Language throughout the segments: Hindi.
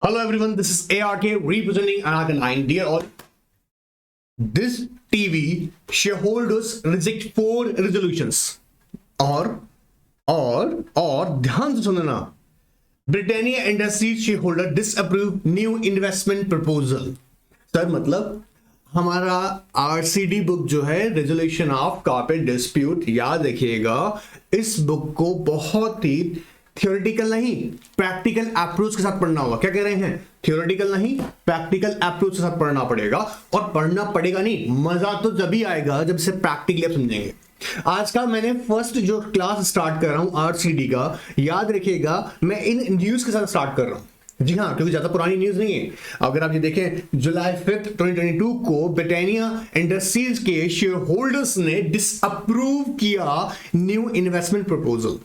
Hello everyone, this is ARK representing Anaka 9. Dear all, this TV shareholders reject 4 resolutions. और ध्यान से सुनना, Britannia industries shareholder disapprove new investment proposal. Sir मतलब हमारा आरसीडी बुक जो है रेजोल्यूशन ऑफ कॉर्पोरेट डिस्प्यूट, याद रखिएगा इस बुक को बहुत ही थियोरेटिकल नहीं प्रैक्टिकल अप्रोच के साथ पढ़ना होगा। क्या कह रहे हैं? थियोरेटिकल नहीं प्रैक्टिकल अप्रोच के साथ पढ़ना पड़ेगा। और पढ़ना पड़ेगा नहीं, मजा तो जब आएगा जब इसे प्रैक्टिकली आप समझेंगे। आज का मैंने फर्स्ट जो क्लास स्टार्ट कर रहा हूं आरसीडी का, याद रखिएगा मैं इन न्यूज के साथ स्टार्ट कर रहा हूं। जी हाँ, क्योंकि ज्यादा पुरानी न्यूज नहीं है। अगर आप ये देखें जुलाई 5 2022 को ब्रिटानिया इंडस्ट्रीज के शेयर होल्डर्स ने डिसअप्रूव किया new investment proposal.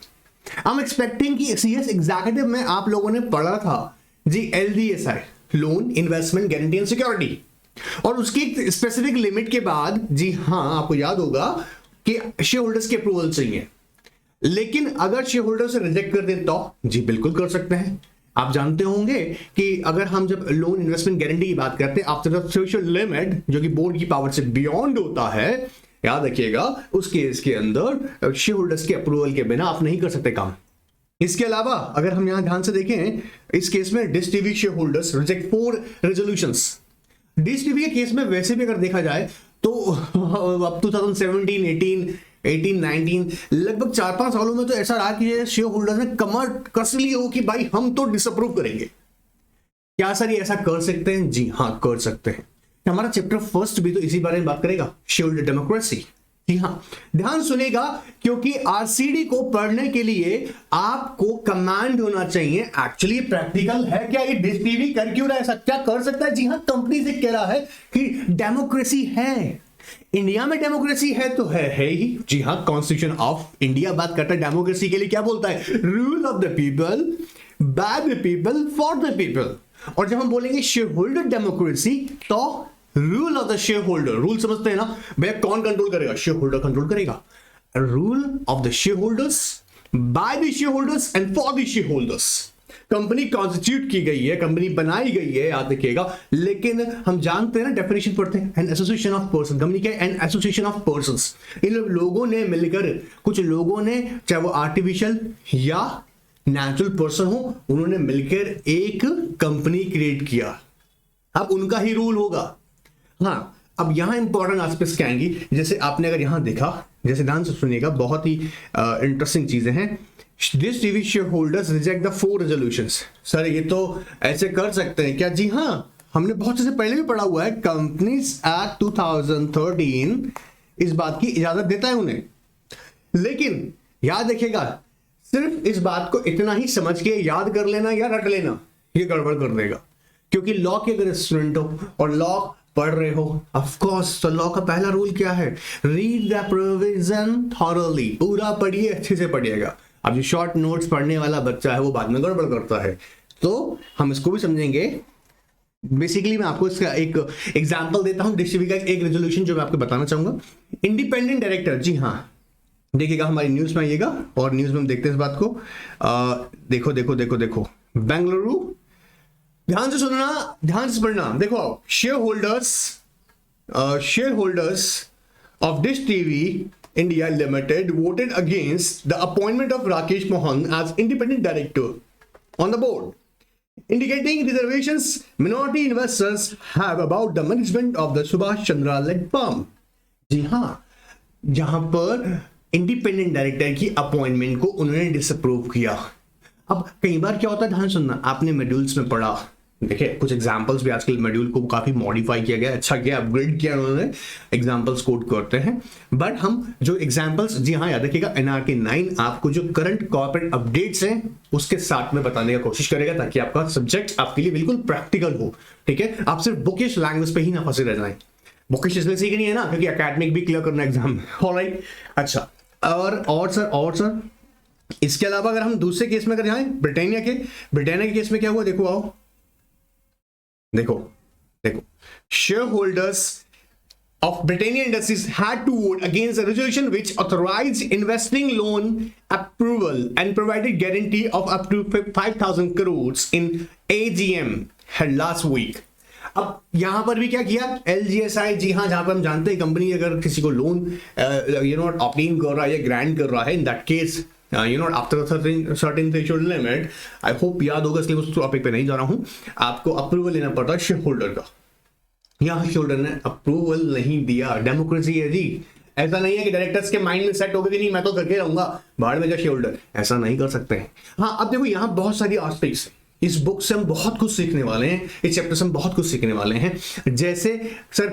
I am expecting कि सीएस एग्जीक्यूटिव में आप लोगों ने पढ़ा था जी LDSI, loan investment guarantee and security, और उसकी स्पेसिफिक लिमिट के बाद जी हाँ आपको याद होगा कि शेयर होल्डर्स के अप्रूवल चाहिए। लेकिन अगर शेयर होल्डर से रिजेक्ट कर दें तो जी बिल्कुल कर सकते हैं। आप जानते होंगे कि अगर हम जब लोन इन्वेस्टमेंट गारंटी की बात करते हैं आफ्टर द सोशल लिमिट जो कि बोर्ड की पावर से बियॉन्ड होता है, याद रखिएगा उस केस के अंदर शेयर होल्डर्स के अप्रूवल के बिना आप नहीं कर सकते काम। इसके अलावा अगर हम यहां ध्यान से देखें इस केस में dish TV share holders reject 4 resolutions. Dish TV के केस में वैसे भी अगर देखा जाए तो अब 2017, 18, 19 लगभग 4-5 सालों में तो ऐसा रहा कि शेयर होल्डर्स ने कमर कस ली हो कि भाई हम तो डिसअप्रूव करेंगे। क्या सर ये ऐसा कर सकते हैं? जी हाँ कर सकते हैं। हमारा चैप्टर फर्स्ट भी तो इसी बारे में बात करेगा, शेयर होल्डर डेमोक्रेसी। जी हाँ ध्यान सुनेगा, क्योंकि आरसीडी को पढ़ने के लिए आपको कमांड होना चाहिए। एक्चुअली प्रैक्टिकल है क्या? ये डिश टीवी कर क्यों रहा है? ऐसा क्या कर सकता है? जी हाँ कंपनी से कह रहा है कि डेमोक्रेसी है, इंडिया में डेमोक्रेसी है तो है ही। जी हाँ कॉन्स्टिट्यूशन ऑफ इंडिया बात करता है डेमोक्रेसी के लिए, क्या बोलता है? Rule of the people by the people for the people. और जब हम बोलेंगे शेयर होल्डर डेमोक्रेसी तो rule of the share holder, rule समझते हैं ना भैया, कौन कंट्रोल करेगा? शेयर होल्डर कंट्रोल करेगा। Rule of the share holders bye the share holders and for the share holders. Company constitute की गई है, कंपनी बनाई गई है, याद रखिएगा। लेकिन हम जानते हैं ना, डेफिनेशन पढ़ते हैं, an association of person. Company क्या है? An association of persons. इन लोगों ने मिलकर, कुछ लोगों ने, चाहे वो आर्टिफिशियल या नेचुरल पर्सन हो, उन्होंने मिलकर एक कंपनी क्रिएट किया। अब उनका ही रूल होगा। हाँ अब यहां इंपॉर्टेंट एस्पेक्ट्स क्या आएंगी, जैसे आपने अगर यहां देखा, जैसे ध्यान से सुनिएगा, बहुत ही इंटरेस्टिंग चीजें हैं। This TV share holders reject the 4 resolutions. Sir ये तो ऐसे कर सकते हैं क्या? जी हाँ हमने बहुत से पहले भी पढ़ा हुआ है। कंपनीज एक्ट 2013 इस बात की इजाजत देता है उन्हें। लेकिन याद रखिएगा सिर्फ इस बात को इतना ही समझ के याद कर लेना या रट लेना ये गड़बड़ कर देगा। क्योंकि लॉ के अगर स्टूडेंट हो और लॉ पढ़ रहे हो, ऑफ कोर्स तो लॉ का पहला रूल क्या है? Read the provision thoroughly. पूरा पढ़िए, अच्छे से पढ़िएगा। अब जो शॉर्ट नोट्स पढ़ने वाला बच्चा है वो बाद में गड़बड़ करता है, तो हम इसको भी समझेंगे। बेसिकली मैं आपको इसका एक एग्जांपल देता हूं, डिश टीवी का एक रेजोल्यूशन जो मैं आपको बताना चाहूंगा। इंडिपेंडेंट डायरेक्टर, जी हाँ देखिएगा हमारी न्यूज में आइएगा और न्यूज में हम देखते हैं इस बात को। देखो देखो देखो देखो बेंगलुरु, ध्यान से सुनना, ध्यान से पढ़ना। देखो share holders of Dish TV India Limited voted against the appointment of Rakesh Mohan as independent director on the board, indicating reservations minority investors have about the management of the Subhash Chandra led firm। जी हाँ जहां पर इंडिपेंडेंट डायरेक्टर की अपॉइंटमेंट को उन्होंने डिसअप्रूव किया। अब कई बार क्या होता है, ध्यान सुनना, आपने मॉड्यूल्स में पढ़ा, देखिए कुछ एग्जांपल्स भी आजकल मॉड्यूल को काफी मॉडिफाई किया गया, अच्छा किया, अपग्रेड किया उन्होंने, एग्जांपल्स कोट करते हैं। बट हम जो एग्जांपल्स, जी हाँ याद रखिएगा एनआरके 9 आपको जो करंट कॉर्पोरेट अपडेट्स हैं उसके साथ में बताने का कोशिश करेगा, ताकि आपका सब्जेक्ट आपके लिए बिल्कुल प्रैक्टिकल हो। ठीक है, आप सिर्फ बुकिश लैंग्वेज पे ही ना फंसे रह जाए। बुकिश इसलिए सीखनी है ना क्योंकि एकेडमिक भी क्लियर करना एग्जाम। ऑलराइट, अच्छा और सर इसके अलावा अगर हम दूसरे केस में अगर जाएं, ब्रिटानिया के केस में क्या हुआ, देखो आओ, देखो share holders of Britannia Industries had to vote against a resolution which authorized investing loan approval and provided guarantee of up to 5,000 crores in AGM had last week. अब यहां पर भी क्या किया LGSI, जी हाँ, जहां पर हम जानते हैं कंपनी अगर किसी को लोन ऑप्टेन कर रहा है या ग्रांट कर रहा है, in that case after certain threshold limit, I hope याद होगा, इसलिए उस टॉपिक पे नहीं जा रहा हूं, आपको अप्रूवल लेना पड़ता है शेयर होल्डर का। यहाँ शेयर होल्डर ने अप्रूवल नहीं दिया, डेमोक्रेसी है जी। ऐसा नहीं है कि डायरेक्टर्स के माइंड में सेट हो गया कि नहीं मैं तो करके रहूंगा, बाहर में जा शेयर होल्डर, ऐसा नहीं कर सकते हैं। हाँ, अब देखो यहाँ बहुत सारी एस्पेक्ट्स, इस बुक से हम बहुत कुछ सीखने वाले हैं, इस चैप्टर से हम बहुत कुछ सीखने वाले हैं। जैसे सर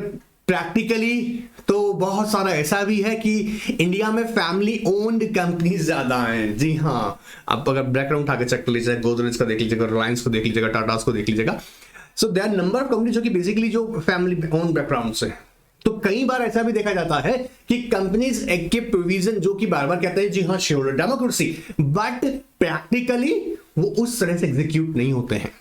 प्रैक्टिकली तो बहुत सारा ऐसा भी है कि इंडिया में फैमिली ओन्ड कंपनीज ज्यादा हैं। जी हाँ, आप अगर बैकग्राउंड उठा के चेक कर लीजिएगा, गोदरेज का देख लीजिएगा, रिलायंस को देख लीजिएगा, टाटास को देख लीजिएगा। So there are number of company जो कि बेसिकली जो फैमिली ओन बैकग्राउंड से। तो कई बार ऐसा भी देखा जाता है कि कंपनीज एक्ट के प्रोविजन जो कि बार बार कहते हैं जी हाँ share holder democracy, but practically वो उस तरह से एग्जीक्यूट नहीं होते हैं।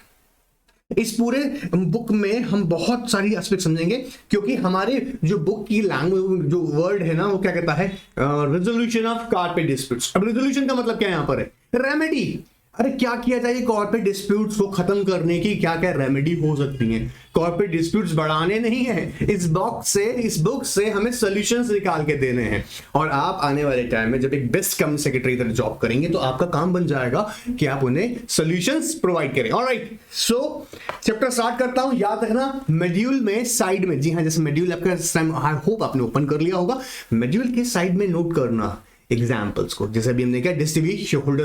इस पूरे बुक में हम बहुत सारी एस्पेक्ट समझेंगे, क्योंकि हमारे जो बुक की लैंग्वेज जो वर्ड है ना, वो क्या कहता है, रेजोल्यूशन ऑफ कॉर्पोरेट डिस्प्यूट्स। अब रेजोल्यूशन का मतलब क्या यहां पर है, रेमेडी। अरे क्या किया जाए कॉर्पोरेट डिस्प्यूट्स को खत्म करने की, क्या क्या रेमेडी हो सकती हैं। कॉर्पोरेट डिस्प्यूट्स बढ़ाने नहीं है, इस बुक से हमें सॉल्यूशंस निकाल के देने हैं। और आप आने वाले टाइम में जब एक बेस्ट कंपनी सेक्रेटरी तरह जॉब करेंगे तो आपका काम बन जाएगा कि आप उन्हें सॉल्यूशंस प्रोवाइड करें। ऑलराइट, सो चैप्टर स्टार्ट करता हूं। याद रखना मॉड्यूल में साइड में, जी हाँ, जैसे मॉड्यूल आपका आई होप आपने ओपन कर लिया होगा, मॉड्यूल के साइड में नोट करना एग्जाम्पल्स को। जैसे अभी हमने क्या डिस्ट्रीब्यूट शेयर होल्डर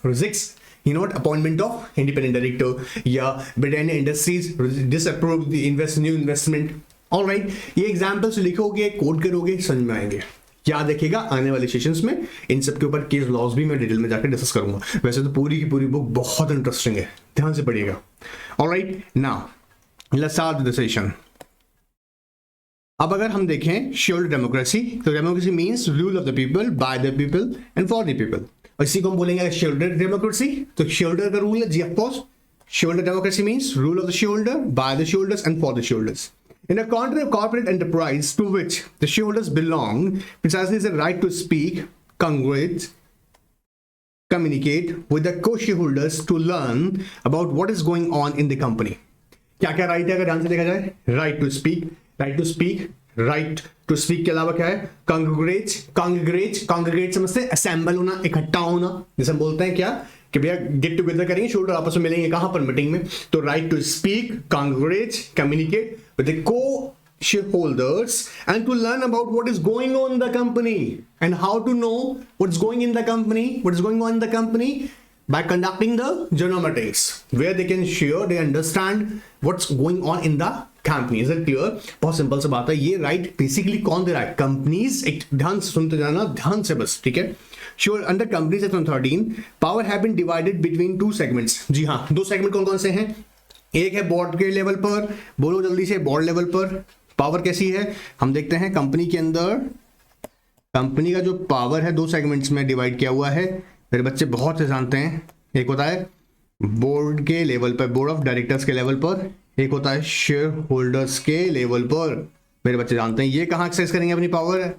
रिजिक्स, अपॉइंटमेंट ऑफ इंडिपेंडेंट डायरेक्टर, या Britannia industries disapprove new investment. Alright, ये एग्जाम्पल्स लिखोगे, कोड करोगे, समझ में आएंगे। याद रखिएगा आने वाले सेशंस में इन सब के ऊपर केस लॉज भी मैं डिटेल में जाकर डिस्कस करूंगा। वैसे तो पूरी की पूरी बुक बहुत इंटरेस्टिंग है, ध्यान से पढ़िएगा। Alright, now let's start the session. अब अगर हम देखें शेयर डेमोक्रेसी, तो democracy means rule of the people, by the people and for the people. इसी को हम बोलेंगे शेयर डेमोक्रेसी। तो शेयर का रूल है जी, of course share democracy means rule of the share, by the share and for the share. In a country of corporate enterprise to which the shareholders belong, precisely is the right to speak, congregate, communicate with the co-shareholders to learn about what is going on in the company. क्या क्या राइट है अगर ध्यान से देखा जाए, right to speak, right to speak, right to speak के अलावा क्या है, कांग्रेगेट समझते हैं, असेंबल होना, इकट्ठा होना, जैसे हम बोलते हैं क्या कि भैया गेट टुगेदर करेंगे, शोल्डर आपस में मिलेंगे, कहां पर, मीटिंग में। तो right to speak, congregate, communicate with the co-shareholders and to learn about what is going on in the company and how to know what's going in the company, what is going on in the company by conducting the journal meetings where they can share, they understand what's going on in the company. Is it clear? बहुत सिंपल सा बात है। ये राइट बेसिकली कौन दे रहा है, कंपनीज एक्ट। ध्यान से सुनते जाना, ध्यान से बस, ठीक है। Sure, under Companies Act 13, power have been divided between two segments. जी हाँ, दो सेगमेंट कौन कौन से हैं, एक है बोर्ड के लेवल पर, बोलो जल्दी से, बोर्ड लेवल पर पावर कैसी है, हम देखते हैं कंपनी के अंदर कंपनी का जो पावर है दो सेगमेंट्स में डिवाइड किया हुआ है, मेरे बच्चे बहुत से जानते हैं। एक होता है बोर्ड के लेवल पर, बोर्ड ऑफ डायरेक्टर्स के लेवल पर, एक होता है शेयर होल्डर्स के लेवल पर, मेरे बच्चे जानते हैं। ये कहाँ एक्सेस करेंगे अपनी पावर,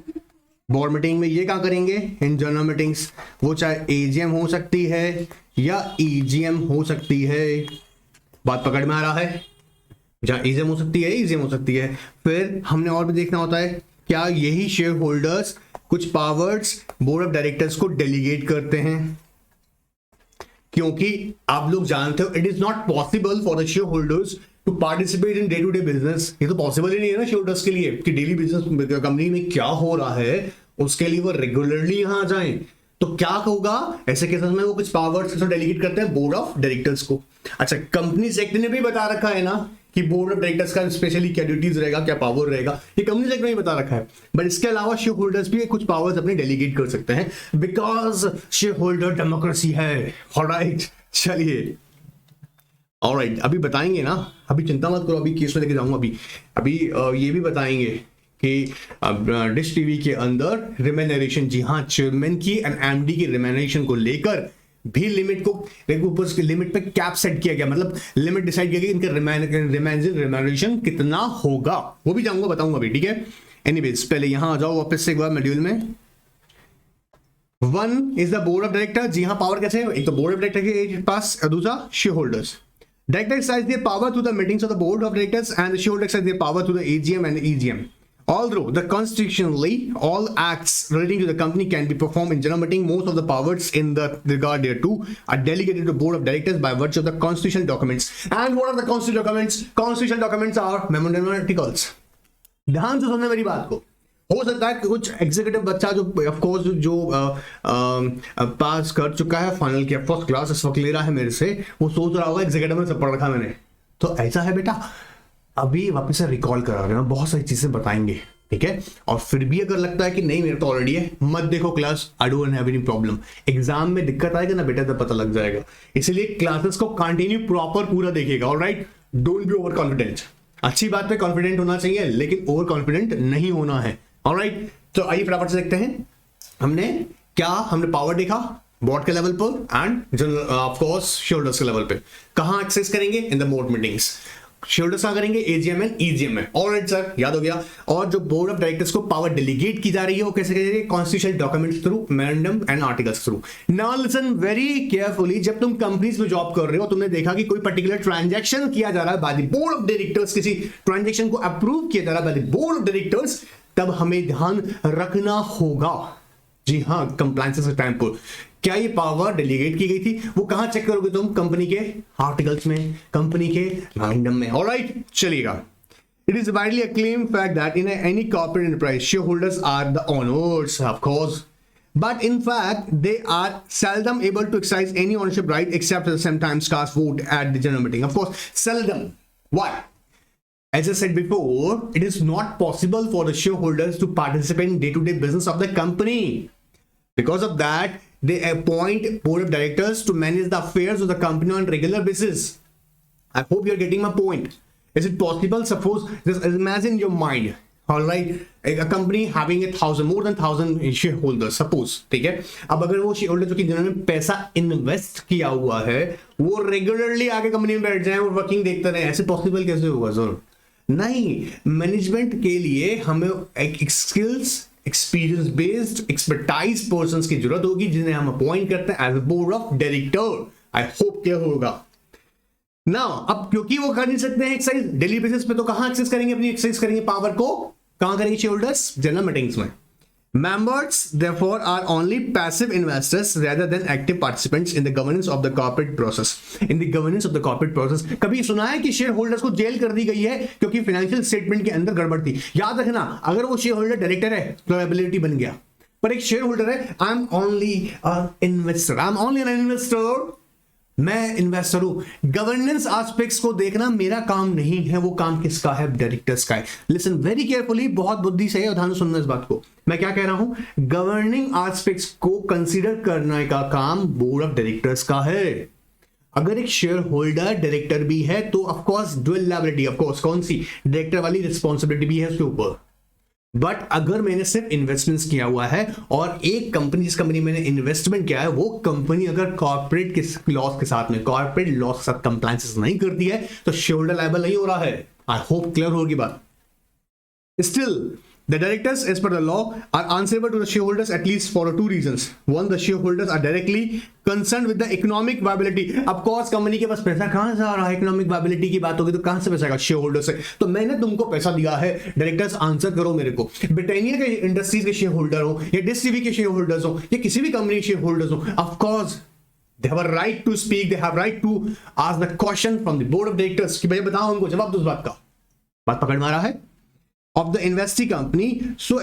बोर्ड मीटिंग में। ये कहाँ करेंगे, इन जनरल मीटिंग्स, वो चाहे एजीएम हो सकती है या ईजीएम हो सकती है। बात पकड़ में आ रहा है, जहां ईजीएम हो सकती है, ईजीएम हो सकती है। फिर हमने और भी देखना होता है क्या यही शेयर होल्डर्स कुछ पावर्स बोर्ड ऑफ डायरेक्टर्स को डेलीगेट करते हैं, क्योंकि आप लोग जानते हो it is not possible for the share holders to participate in day to day business. ये तो पॉसिबल ही नहीं है ना शेयर होल्डर्स के लिए कि डेली बिजनेस कंपनी में क्या हो रहा है उसके लिए वो रेगुलरली यहां जाएं। तो क्या होगा ऐसे केसेस में, वो कुछ पावर्स डेलीगेट करते हैं बोर्ड ऑफ डायरेक्टर्स को। अच्छा, कंपनीज एक्ट ने भी बता रखा है ना कि बोर्ड ऑफ डायरेक्टर्स का स्पेशली क्या ड्यूटीज रहेगा, क्या पावर रहेगा, ये कंपनीज एक्ट में ही बता रखा है। बट इसके अलावा शेयर होल्डर्स भी कुछ पावर्स अपने डेलीगेट कर सकते हैं, बिकॉज शेयर होल्डर डेमोक्रेसी है। ऑलराइट, चलिए, ऑलराइट, अभी बताएंगे ना, अभी चिंता मत करो, अभी केस में लेके जाऊंगा। अभी ये भी बताएंगे कि डिश टीवी के अंदर रिमेनरेशन, जी हाँ, चेयरमैन की एंड एमडी की रिमेनरेशन को लेकर भी लिमिट को ऊपर लिमिट पे कैप सेट किया गया, मतलब लिमिट डिसाइड किया गया इनका रिमेनरेशन कितना होगा, वो भी जाऊंगा बताऊंगा अभी, ठीक है। एनीवेज पहले यहां आ जाओ वापस से एक बार मॉड्यूल में। 1 is the board of director. जी हाँ, पावर कैसे है, एक तो बोर्ड ऑफ डायरेक्टर के पास और दूसरा share holders. Director exercise their power through the meetings of the board of directors and the shareholder exercise their power through the AGM and the EGM. Although the constitutionally all acts relating to the company can be performed in general meeting, most of the powers in the regard thereto are delegated to board of directors by virtue of the constitutional documents. And what are the constitutional documents? Constitutional documents are memorandum and articles. ध्यान से सुनना मेरी बात को। हो सकता है कि कुछ एग्जीक्यूटिव बच्चा जो ऑफ कोर्स जो पास कर चुका है फाइनल के फर्स्ट क्लास इस वक्त ले रहा है मेरे से, वो सोच रहा होगा एग्जीक्यूटिव में सब पढ़ रखा मैंने। तो ऐसा है बेटा, अभी वापस से रिकॉल करा रहे हैं, बहुत सारी चीजें बताएंगे, ठीक है। और फिर भी अगर लगता है कि नहीं मेरा तो ऑलरेडी है, मत देखो class, I don't have any problem. Exam में दिक्कत आएगा ना बेटा, तो पता लग जाएगा। इसलिए क्लासेस को कंटिन्यू प्रॉपर पूरा देखिएगा, alright. Don't be over confident. अच्छी बात पे कॉन्फिडेंट होना चाहिए, लेकिन ओवर कॉन्फिडेंट नहीं होना है, ऑलराइट। तो आइए फटाफट से देखते हैं हमने पावर देखा बोर्ड के लेवल पर एंड ऑफ कोर्स शेयरहोल्डर्स के लेवल पे। कहां एक्सेस करेंगे? In the board meetings. Shareholders कहां करेंगे? एजीएम एंड ईजीएम में। ऑलराइट सर, याद हो गया। और जो बोर्ड ऑफ डायरेक्टर्स को पावर डेलीगेट की जा रही है वो कैसे करेंगे? Constitutional documents through, memorandum and articles through. Now listen very carefully. जब तुम कंपनीज में जॉब कर रहे हो, तुमने देखा कि कोई पर्टिकुलर ट्रांजैक्शन किया जा रहा है by the board of directors, किसी ट्रांजैक्शन को अप्रूव किया जा रहा है by the board of directors, तब हमें ध्यान रखना होगा। जी हाँ, कंप्लायंस के टाइम पर क्या ये पावर डेलीगेट की गई थी? वो कहां चेक करोगे तुम? कंपनी के आर्टिकल्स में, कंपनी के मेमोरेंडम में। ऑलराइट, चलिएगा। It is widely acclaimed fact that in any corporate enterprise, shareholders are the owners, of course. But in fact, they are seldom able to exercise any ownership right except sometimes cast vote at the general meeting. Of course, seldom. Why? As I said before, it is not possible for the shareholders to participate in day-to-day business of the company. Because of that, they appoint board of directors to manage the affairs of the company on regular basis. I hope you're getting my point. Is it possible? Suppose, just imagine your mind. All right, a company having more than 1,000 shareholders. Suppose, ठीक है। अब अगर वो shareholder जो कि जिन्होंने पैसा इन्वेस्ट किया हुआ है, वो रेगुलरली आके कंपनी में बैठ जाए और वर्किंग देखते रहे, ऐसे पॉसिबल कैसे होगा सर? नहीं, मैनेजमेंट के लिए हमें एक skills, experience based, expertise persons की जरूरत होगी, जिन्हें हम अपॉइंट करते हैं as a board of director. I hope क्या होगा ना। अब क्योंकि वो कर नहीं सकते हैं एक्सरसाइज डेली बेसिस पे, तो कहां एक्सेस करेंगे अपनी एक्सरसाइज करेंगे पावर को? कहां करेंगे? शेयरहोल्डर्स जनरल मीटिंग्स में। Members therefore are only passive investors rather than active participants in the governance of the corporate process. In the governance of the corporate process, कभी सुना है कि शेयर होल्डर्स को जेल कर दी गई है क्योंकि फाइनेंशियल स्टेटमेंट के अंदर गड़बड़ थी? याद रखना, अगर वो शेयर होल्डर डायरेक्टर है तो लायबिलिटी बन गया, पर एक शेयर होल्डर है, I am only investor, I am only an investor, मैं इन्वेस्टर हूं। गवर्नेंस एस्पेक्ट्स को देखना मेरा काम नहीं है, वो काम किसका है? डायरेक्टर्स का है। लिसन वेरी केयरफुली, बहुत बुद्धि से और ध्यान से सुनना इस बात को। मैं क्या कह रहा हूं? गवर्निंग एस्पेक्ट्स को कंसीडर करने का काम बोर्ड ऑफ डायरेक्टर्स का है। अगर एक शेयर होल्डर डायरेक्टर भी है तो of course dual liability, of course कौन सी? डायरेक्टर वाली रिस्पॉन्सिबिलिटी भी है उसके ऊपर। बट अगर मैंने सिर्फ इन्वेस्टमेंट्स किया हुआ है और एक कंपनी, जिस कंपनी मैंने इन्वेस्टमेंट किया है, वो कंपनी अगर कॉर्पोरेट के लॉस के साथ में, कॉर्पोरेट लॉस के साथ कंप्लायंसेस नहीं करती है, तो शेयर होल्डर लायबल नहीं हो रहा है। आई होप क्लियर होगी बात। Still the directors as per the law are answerable to the shareholders at least for two reasons. One, the shareholders are directly concerned with the economic viability. Of course company के पास पैसा कहां से आ रहा है? इकोनॉमिक वायबिलिटी की बात होगी तो कहां से पैसा आएगा? शेयर होल्डर से। तो मैंने तुमको पैसा दिया है, डायरेक्टर्स आंसर करो मेरे को। ब्रिटानिया के इंडस्ट्रीज के शेयर होल्डर हो या डिश टीवी के शेयर होल्डर्स हो या किसी भी कंपनी के शेयर होल्डर्स हो, of course they have a right to speak, they have right to ask the question from the board of directors कि भैया बताओ हमको, जवाब दो उस बात का। बात पकड़ में आ रहा है? Of the investee company so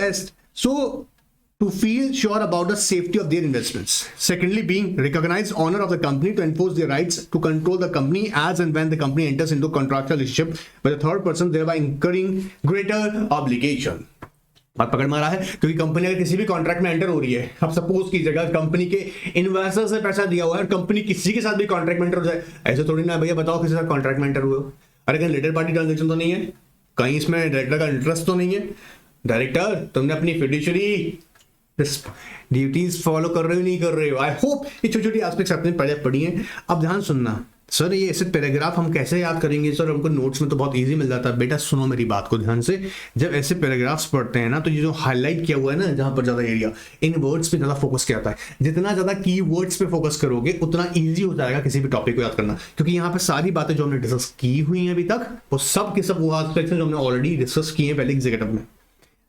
to feel sure about the safety of their investments. Secondly, being recognized owner of the company to enforce their rights to control the company as and when the company enters into contractual relationship with a third person, thereby incurring greater obligation. बात पकड़ में आ रहा है? क्योंकि कंपनी अगर किसी भी कॉन्ट्रैक्ट में एंटर हो रही है, अब सपोज की जगह कंपनी के इन्वेस्टर से पैसा दिया हुआ है और कंपनी किसी के साथ भी कॉन्ट्रैक्ट में एंटर हो जाए, ऐसे थोड़ी ना भैया बताओ किसी के साथ कॉन्ट्रैक्ट में एंटर हुए हो। अरे कहीं रिलेटेड पार्टी ट्रांजेक्शन तो नहीं है, कहीं इसमें डायरेक्टर का इंटरेस्ट तो नहीं है? डायरेक्टर तुमने अपनी फिड्यूशियरी ड्यूटीज फॉलो कर रहे हो नहीं कर रहे हो? आई होप ये छोटी छोटी एस्पेक्ट्स आपने पढ़ी हैं। अब ध्यान सुनना, सर ये ऐसे पैराग्राफ हम कैसे याद करेंगे सर, हमको नोट्स में तो बहुत इजी मिल जाता है। बेटा सुनो मेरी बात को ध्यान से, जब ऐसे पैराग्राफ्स पढ़ते हैं ना तो ये जो हाईलाइट किया हुआ है ना जहां पर ज्यादा एरिया, इन वर्ड्स पे ज्यादा फोकस किया जाता है। जितना ज्यादा की वर्ड्स पे फोकस करोगे उतना ईजी हो जाएगा किसी भी टॉपिक को याद करना, क्योंकि यहाँ पे सारी बातें जो हमने डिस्कस की हुई हैं अभी तक वो सब के सब वो एस्पेक्ट्स जो हमने ऑलरेडी डिस्कस किए हैं पहले एग्जीक्यूटिव में।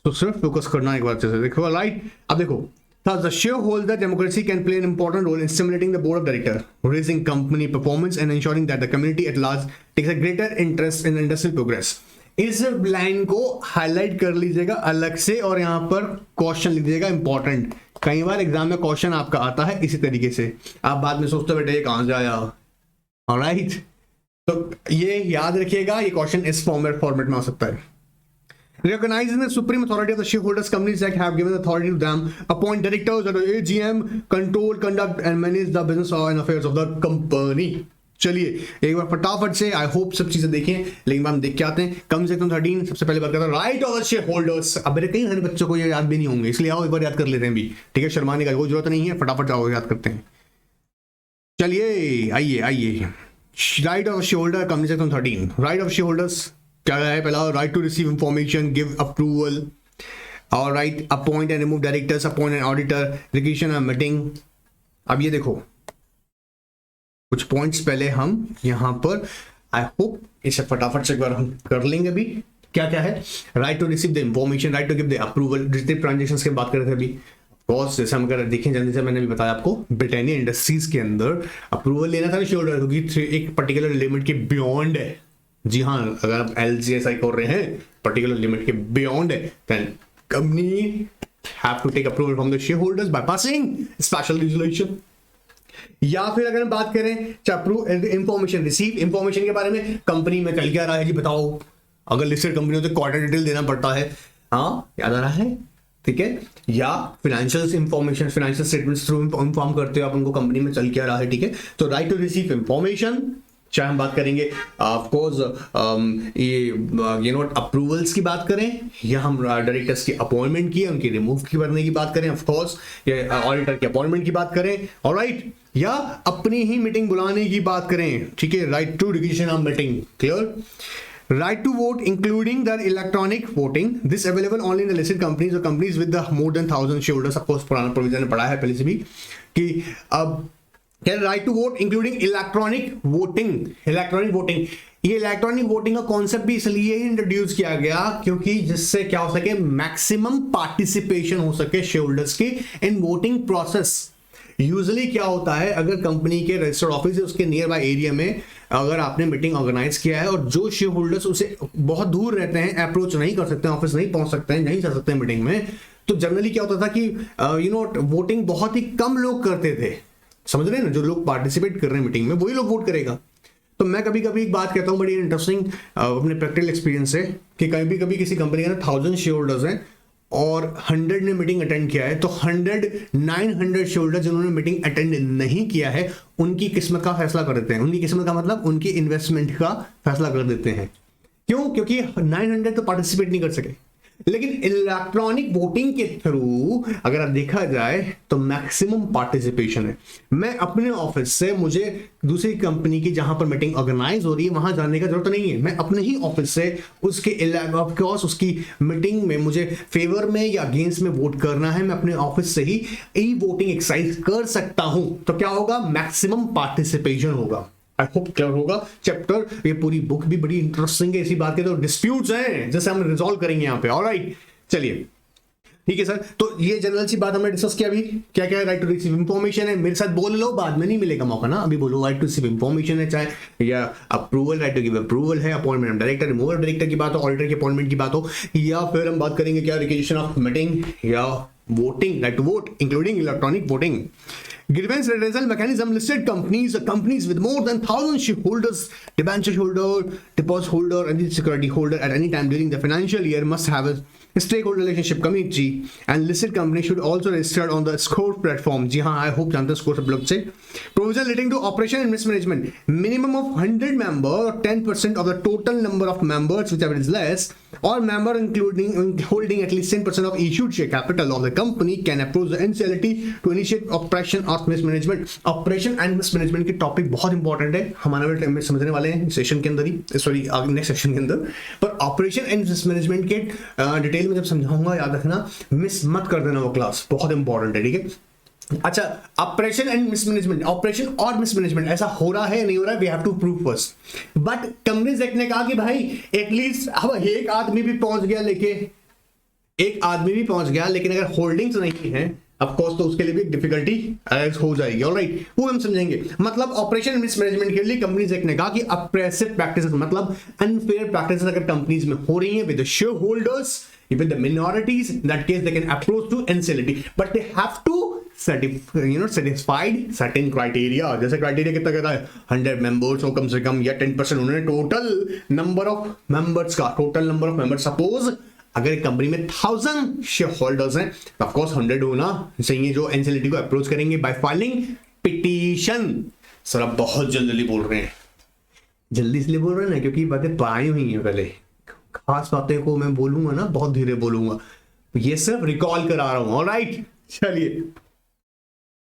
तो सिर्फ फोकस करना एक बार अच्छे से देखो, राइट। अब देखो, thus the shareholder democracy can play an important role in stimulating the board of directors, raising company performance and ensuring that the community at large takes a greater interest in industrial progress. इस लाइन को हाईलाइट कर लीजिएगा अलग से और यहाँ पर क्वेश्चन लिख दीजिएगा इंपॉर्टेंट। कई बार एग्जाम में क्वेश्चन आपका आता है इसी तरीके से, आप बाद में सोचते बेटे ये कहां से आया। ऑलराइट, तो ये याद रखिएगा, ये क्वेश्चन इस फॉर्मेट में आ सकता है। Recognizing the supreme authority of the shareholders, Companies Act have given authority to them appoint directors at the AGM, control, conduct and manage the business and affairs of the company. चलिए एक बार फटाफट से, आई होप सब चीजें देखें, लेकिन हम देख के आते हैं। कम से कम 13 सबसे पहले बात करता है right of the share holders. अब मेरे कई सारे बच्चों को ये याद भी नहीं होंगे, इसलिए आओ एक बार याद कर लेते हैं भी, ठीक है। शर्माने का कोई जरूरत नहीं है, फटाफट आओ याद करते हैं। चलिए आइए right of share holder, company section 13, right of share holders क्या है? पहला right to receive information, give approval, और right appoint and remove directors, appoint and auditor, requisition of meeting. अब ये देखो कुछ पॉइंट्स पहले हम यहां पर, आई होप इसे फटाफट से एक बार हम कर लेंगे अभी। क्या क्या है? Right to receive the information, right to give the approval, जितने ट्रांजेक्शंस की बात कर रहे थे अभी, ऑफकोर्स जैसे हम अगर देखें जल्दी से, मैंने भी बताया आपको ब्रिटानिया इंडस्ट्रीज के अंदर अप्रूवल लेना था शेयर होल्डर, क्योंकि एक पर्टिकुलर लिमिट के बियॉन्ड है। जी हाँ, अगर आप LGSI कर रहे हैं पर्टिकुलर लिमिट के बियॉन्ड है, then company have to take approval from the share holders by passing special resolution. या फिर अगर हम बात करें इंफॉर्मेशन रिसीव, इंफॉर्मेशन के बारे में कंपनी में चल क्या रहा है जी बताओ। अगर लिस्टेड कंपनी हो तो क्वार्टर डिटेल देना पड़ता है, हाँ याद आ रहा है, ठीक है। या financial information, financial statements through inform करते हो आप उनको कंपनी में चल क्या रहा है, ठीक है। तो राइट टू रिसीव इंफॉर्मेशन, चाहे हम बात करेंगे ऑफ कोर्स ये नोट अप्रूवल्स की बात करें, या हम डायरेक्टर्स की अपॉइंटमेंट की, उनकी रिमूव करने की बात करें, ऑफ कोर्स या ऑडिटर की अपॉइंटमेंट की बात करें, ऑलराइट, या अपनी ही मीटिंग बुलाने की बात करें, ठीक है। Right to requisition of meeting, clear. Right to vote, including the electronic voting. This available only in the listed companies or companies with the more than 1,000 shareholders. Of course, पुराना प्रोविजन पढ़ा है पहले से भी कि अब क्या right to vote including electronic voting. Electronic voting, ये इलेक्ट्रॉनिक वोटिंग का कॉन्सेप्ट भी इसलिए इंट्रोड्यूस किया गया क्योंकि जिससे क्या हो सके, मैक्सिमम पार्टिसिपेशन हो सके शेयर होल्डर्स की इन वोटिंग प्रोसेस। यूजुअली क्या होता है, अगर कंपनी के रजिस्टर्ड ऑफिस है उसके नियर बाय एरिया में अगर आपने मीटिंग ऑर्गेनाइज किया है और जो शेयर होल्डर्स उसे बहुत दूर रहते हैं, अप्रोच नहीं कर सकते हैं, ऑफिस नहीं पहुंच सकते हैं, नहीं जा सकते हैं मीटिंग में, तो जनरली क्या होता था कि वोटिंग बहुत ही कम लोग करते थे। समझ रहे हैं ना, जो लोग पार्टिसिपेट कर रहे हैं मीटिंग में वही लोग वोट करेगा। तो मैं कभी कभी एक बात कहता हूँ बड़ी इंटरेस्टिंग अपने प्रैक्टिकल एक्सपीरियंस से, कि कभी कभी किसी कंपनी का 1000 शेयर होल्डर्स हैं और 100 ने मीटिंग अटेंड किया है, तो 900 शेयर होल्डर जिन्होंने मीटिंग अटेंड नहीं किया है उनकी किस्मत का फैसला कर देते हैं। उनकी किस्मत का मतलब उनकी इन्वेस्टमेंट का फैसला कर देते हैं। क्यों? क्योंकि 900 तो पार्टिसिपेट नहीं कर सके। लेकिन इलेक्ट्रॉनिक वोटिंग के थ्रू अगर देखा जाए तो मैक्सिमम पार्टिसिपेशन है। मैं अपने ऑफिस से, मुझे दूसरी कंपनी की जहां पर मीटिंग ऑर्गेनाइज हो रही है वहां जाने का जरूरत नहीं है। मैं अपने ही ऑफिस से उसकी मीटिंग में मुझे फेवर में या अगेंस्ट में वोट करना है, मैं अपने ऑफिस से ही ई वोटिंग एक्सरसाइज कर सकता हूं। तो क्या होगा, मैक्सिमम पार्टिसिपेशन होगा। आई होप क्लियर होगा चैप्टर। ये पूरी बुक भी बड़ी इंटरेस्टिंग है। इसी बात के तो डिस्प्यूट्स हैं जैसे हम रिजॉल्व करेंगे यहाँ पे। ऑलराइट, चलिए ठीक है सर। तो ये जनरल सी बात हमने डिस्कस किया। अभी क्या क्या है, राइट टू रिसीव इंफॉर्मेशन है, मेरे साथ बोल लो, बाद में नहीं मिलेगा मौका ना, अभी बोलो। राइट टू रिसीव इंफॉर्मेशन है, चाहे या approval, right to give approval है, अपॉइंटमेंट डायरेक्टर, रिमूवल डायरेक्टर की बात हो, ऑडिटर की अपॉइंटमेंट की बात हो, या फिर हम बात करेंगे क्या, रिक्वेशन ऑफ मीटिंग या voting, right to vote including electronic voting. Grievance redressal mechanism, listed companies or companies with more than 1,000 shareholders, debenture holder, deposit holder and security holder at any time during the financial year must have a stakeholder relationship committee, and listed companies should also register on the SCORE platform. जी हाँ, I hope जानते हैं SCORE सब लोग से। Provision relating to operation and risk management, minimum of 100 member or 10% of the total number of members, whichever is less, और member including holding at least 10% of issued share capital of the company can approach the NCLT to initiate oppression और mismanagement. Oppression and mismanagement के टॉपिक बहुत इंपॉर्टेंट है, हमारे वाले टाइम में समझने वाले हैं सेशन के अंदर ही, सॉरी नेक्स्ट सेशन के अंदर। पर ऑपरेशन एंड मिस मैनेजमेंट के डिटेल में जब समझाऊंगा, याद रखना, मिस मत कर देना, वो क्लास बहुत इंपॉर्टेंट है, ठीक है। अच्छा, ऑपरेशन एंड मिसमैनेजमेंट, ऑपरेशन और मिसमैनेजमेंट ऐसा हो रहा है नहीं हो रहा है, we have to prove first. But companies act ने कहा कि भाई एटलीस्ट अब एक आदमी भी पहुंच गया लेकिन अगर होल्डिंग्स नहीं है ऑफ कोर्स तो उसके लिए भी डिफिकल्टी हो जाएगी, ऑलराइट, वो हम समझेंगे। मतलब ऑपरेशन एंड मिसमैनेजमेंट के लिए कंपनीज एक्ट ने कहा कि अप्रेसिव प्रैक्टिसेस मतलब अनफेयर प्रैक्टिसेस अगर कंपनीज में हो रही हैं with the share holders, with the minorities, in that case they can approach to NCLT, but they have to satisfied certain criteria। जैसे क्राइटेरिया कितना कहता है 100 मेंबर्स हो कम से कम, या 10% उन्होंने total number of members suppose अगर एक कंपनी में 1000 शेयर होल्डर्स हैं तो ऑफ कोर्स 100 होना चाहिए जो एनसीएलटी को अप्रोच करेंगे बाय फाइलिंग पिटीशन। सर आप बहुत जल्दी बोल रहे हैं, जल्दी इसलिए बोल रहे हैं ना क्योंकि बातें पाई हुई हैं, पहले खास बातें को मैं बोलूंगा ना बहुत धीरे बोलूंगा, ये सिर्फ रिकॉल करा रहा हूं, ऑलराइट।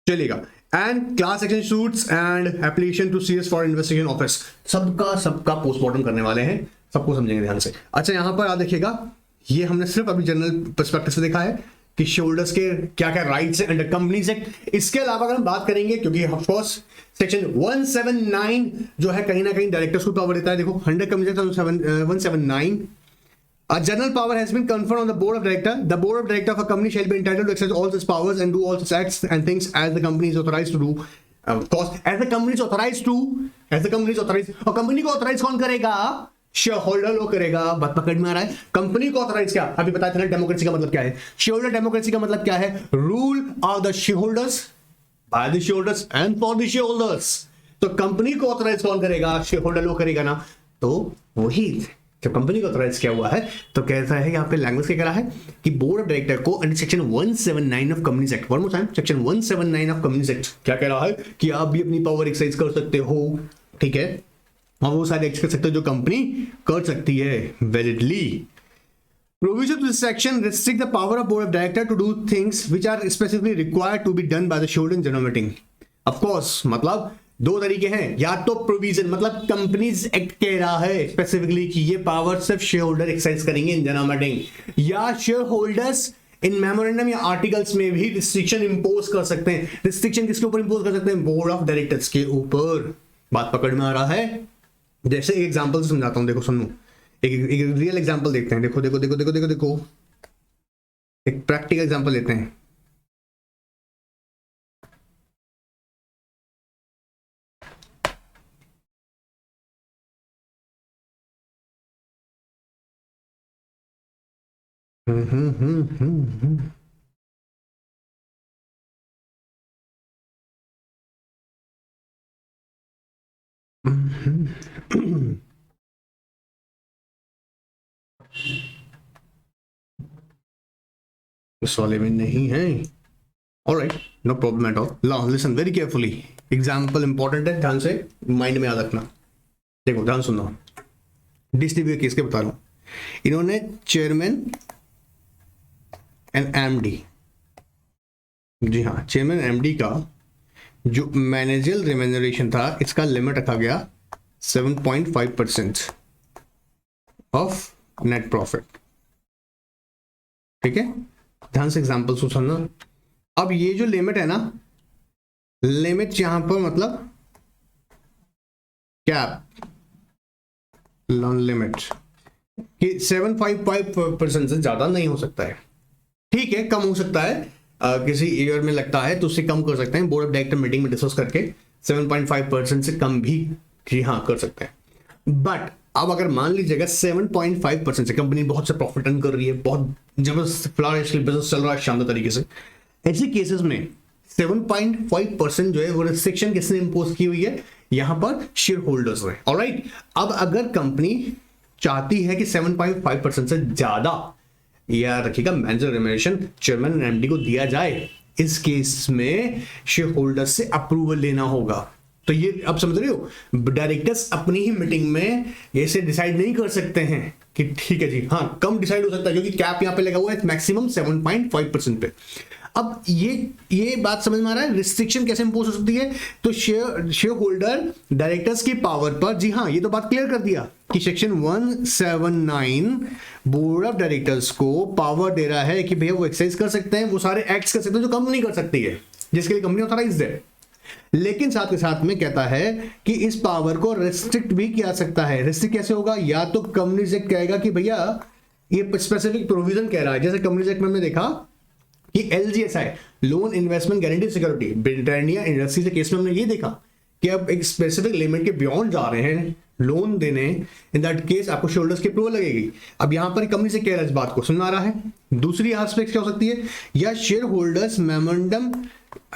चलिएगा। And class action suits and application to CS for investigation office, सबका पोस्टमार्टम करने वाले हैं, सबको समझेंगे ध्यान से। अच्छा यहां पर आप देखिएगा, ये हमने सिर्फ अभी जनरल पर्सपेक्टिव से देखा है कि शेयरहोल्डर्स के क्या क्या राइट्स हैं अंडर कंपनीज एक्ट। इसके अलावा अगर हम बात करेंगे, क्योंकि ऑफ कोर्स सेक्शन 179 जो है कहीं ना कहीं डायरेक्टर्स को पावर देता है, देखो under companies act 179 a general power has been conferred on the board of director. The board of director of a company shall be entitled to exercise all such powers and do all such acts and things as the company is authorized to do. Of course, as the company is authorized, और कंपनी को ऑथराइज कौन करेगा? शेयर होल्डर लोग करेगा। बात पकड़ में आ रहा है? कंपनी को ऑथराइज क्या, अभी बताया था ना डेमोक्रेसी का मतलब क्या है, शेयर होल्डर डेमोक्रेसी का मतलब क्या है, rule of the share holders bye the share holders and for the share holders. तो कंपनी को ऑथराइज कौन करेगा? शेयर होल्डर लोग करेगा ना। तो वही जब कंपनी को ऑथराइज किया हुआ है तो कैसा है, यहाँ पे लैंग्वेज क्या कह रहा है कि बोर्ड ऑफ डायरेक्टर को under section 179 of companies act, one more time, section 179 of companies act क्या कह रहा है कि आप भी अपनी पावर एक्सरसाइज कर सकते हो, ठीक है, और वो सारे एक्ट कर सकते हो जो कंपनी कर सकती है validly. Provision to this section restrict the power of board of director to do things which are specifically required to be done by the shareholder in general meeting। Of course, मतलब दो तरीके हैं, या तो प्रोविजन मतलब कंपनीज एक्ट कह रहा है स्पेसिफिकली कि ये पावर सिर्फ शेयर होल्डर एक्सरसाइज करेंगे इन जनरल मीटिंग, या शेयर होल्डर्स इन मेमोरेंडम या आर्टिकल्स में भी रिस्ट्रिक्शन इंपोज कर सकते हैं। रिस्ट्रिक्शन किसके ऊपर इंपोज कर सकते हैं? बोर्ड ऑफ डायरेक्टर्स के ऊपर। बात पकड़ में आ रहा है? जैसे एक एग्जांपल से समझाता हूं, देखो सुनो, एक रियल एग्जांपल देखते हैं, देखो देखो देखो देखो देखो देखो एक प्रैक्टिकल एग्जांपल लेते हैं। इस वाले में नहीं है, alright, no problem at all. Now listen very carefully, example important है, ध्यान से माइंड में याद रखना। देखो ध्यान सुनो, डिस्ट्रीब्यू के केस के बता रहा हूं। इन्होंने चेयरमैन एंड एमडी, जी हाँ, चेयरमैन एमडी का जो मैनेजरियल रिम्यूनरेशन था इसका लिमिट रखा गया 7.5% ऑफ नेट प्रॉफिट, ठीक है। ध्यान से एग्जांपल सुनना। अब ये जो लिमिट है ना, लिमिट यहां पर मतलब कैप लोन लिमिट कि 7.5% से ज्यादा नहीं हो सकता है, ठीक है, कम हो सकता है, किसी ईयर में लगता है तो उससे कम कर सकते हैं, बोर्ड ऑफ डायरेक्टर मीटिंग में डिस्कस करके 7.5% से कम भी जी हाँ कर सकते हैं। बट अब अगर मान लीजिएगा 7.5% से कंपनी बहुत से प्रॉफिट अर्न कर रही है, बहुत जबरदस्त फ्लरिश बिजनेस चल रहा है शानदार तरीके से, ऐसे केसेस में 7.5% जो है वो रिस्ट्रिक्शन किसने इंपोज की हुई है? यहां पर शेयर होल्डर्स ने, ऑलराइट। अब अगर कंपनी चाहती है कि 7.5% से ज्यादा, या रखिएगा, manager remuneration chairman and MD को दिया जाए, इस केस में शेयर होल्डर से अप्रूवल लेना होगा। तो ये आप समझ रहे हो, डायरेक्टर्स अपनी ही मीटिंग में ऐसे डिसाइड नहीं कर सकते हैं कि ठीक है जी, हाँ कम डिसाइड हो सकता है क्योंकि कैप यहाँ पे लगा हुआ है मैक्सिमम 7.5% पे। अब ये बात समझ में आ रहा है रिस्ट्रिक्शन कैसे इंपोज हो सकती है। तो शेयर होल्डर डायरेक्टर्स की पावर पर, जी हाँ ये तो बात क्लियर कर दिया कि सेक्शन 179 बोर्ड ऑफ डायरेक्टर्स को पावर दे रहा है कि भैया वो एक्सरसाइज कर सकते हैं, वो सारे एक्ट्स कर सकते हैं जो कंपनी कर सकती है, जिसके लिए कंपनी ऑथराइज्ड है। लेकिन साथ के साथ में कहता है कि इस पावर को रेस्ट्रिक्ट भी किया सकता है। रेस्ट्रिक्ट कैसे होगा, या तो कंपनीज एक्ट कहेगा कि भैया ये स्पेसिफिक प्रोविजन कह रहा है, जैसे कंपनीज एक्ट में हमने देखा कि LGSI loan investment guarantee security, Britannia industries के केस में हमने ये देखा कि अब एक स्पेसिफिक लिमिट के बियॉन्ड जा रहे हैं लोन देने, इन दैट केस आपको शेयरहोल्डर्स की अप्रूवल लगेगी। अब यहां पर कंपनी से कह रहा है, इस बात को समझ आ रहा है। दूसरी एस्पेक्ट क्या हो सकती है, या शेयर होल्डर्स मेमोरेंडम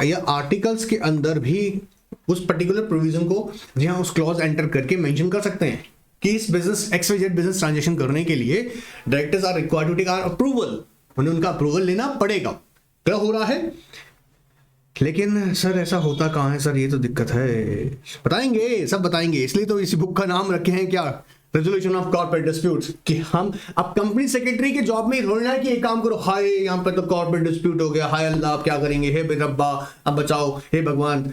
या आर्टिकल्स के अंदर भी उस पर्टिकुलर प्रोविजन को जहां उस क्लॉज एंटर करके मेंशन कर सकते हैं कि इस बिजनेस XYZ बिजनेस ट्रांजैक्शन करने के लिए directors are required to take our approval, उन्हें उनका अप्रूवल लेना पड़ेगा। क्या हो रहा है, लेकिन सर ऐसा होता कहां है सर, ये तो दिक्कत है। बताएंगे, सब बताएंगे, इसलिए तो इसी बुक का नाम रखे हैं क्या, रेजोल्यूशन ऑफ कॉर्पोरेट डिस्प्यूट्स। कि हम अब कंपनी सेक्रेटरी के जॉब में थोड़ी ना कि एक काम करो, हाय यहाँ पे तो कॉर्पोरेट डिस्प्यूट हो गया, हाय अल्लाह आप क्या करेंगे, हे रब्बा अब बचाओ, हे भगवान।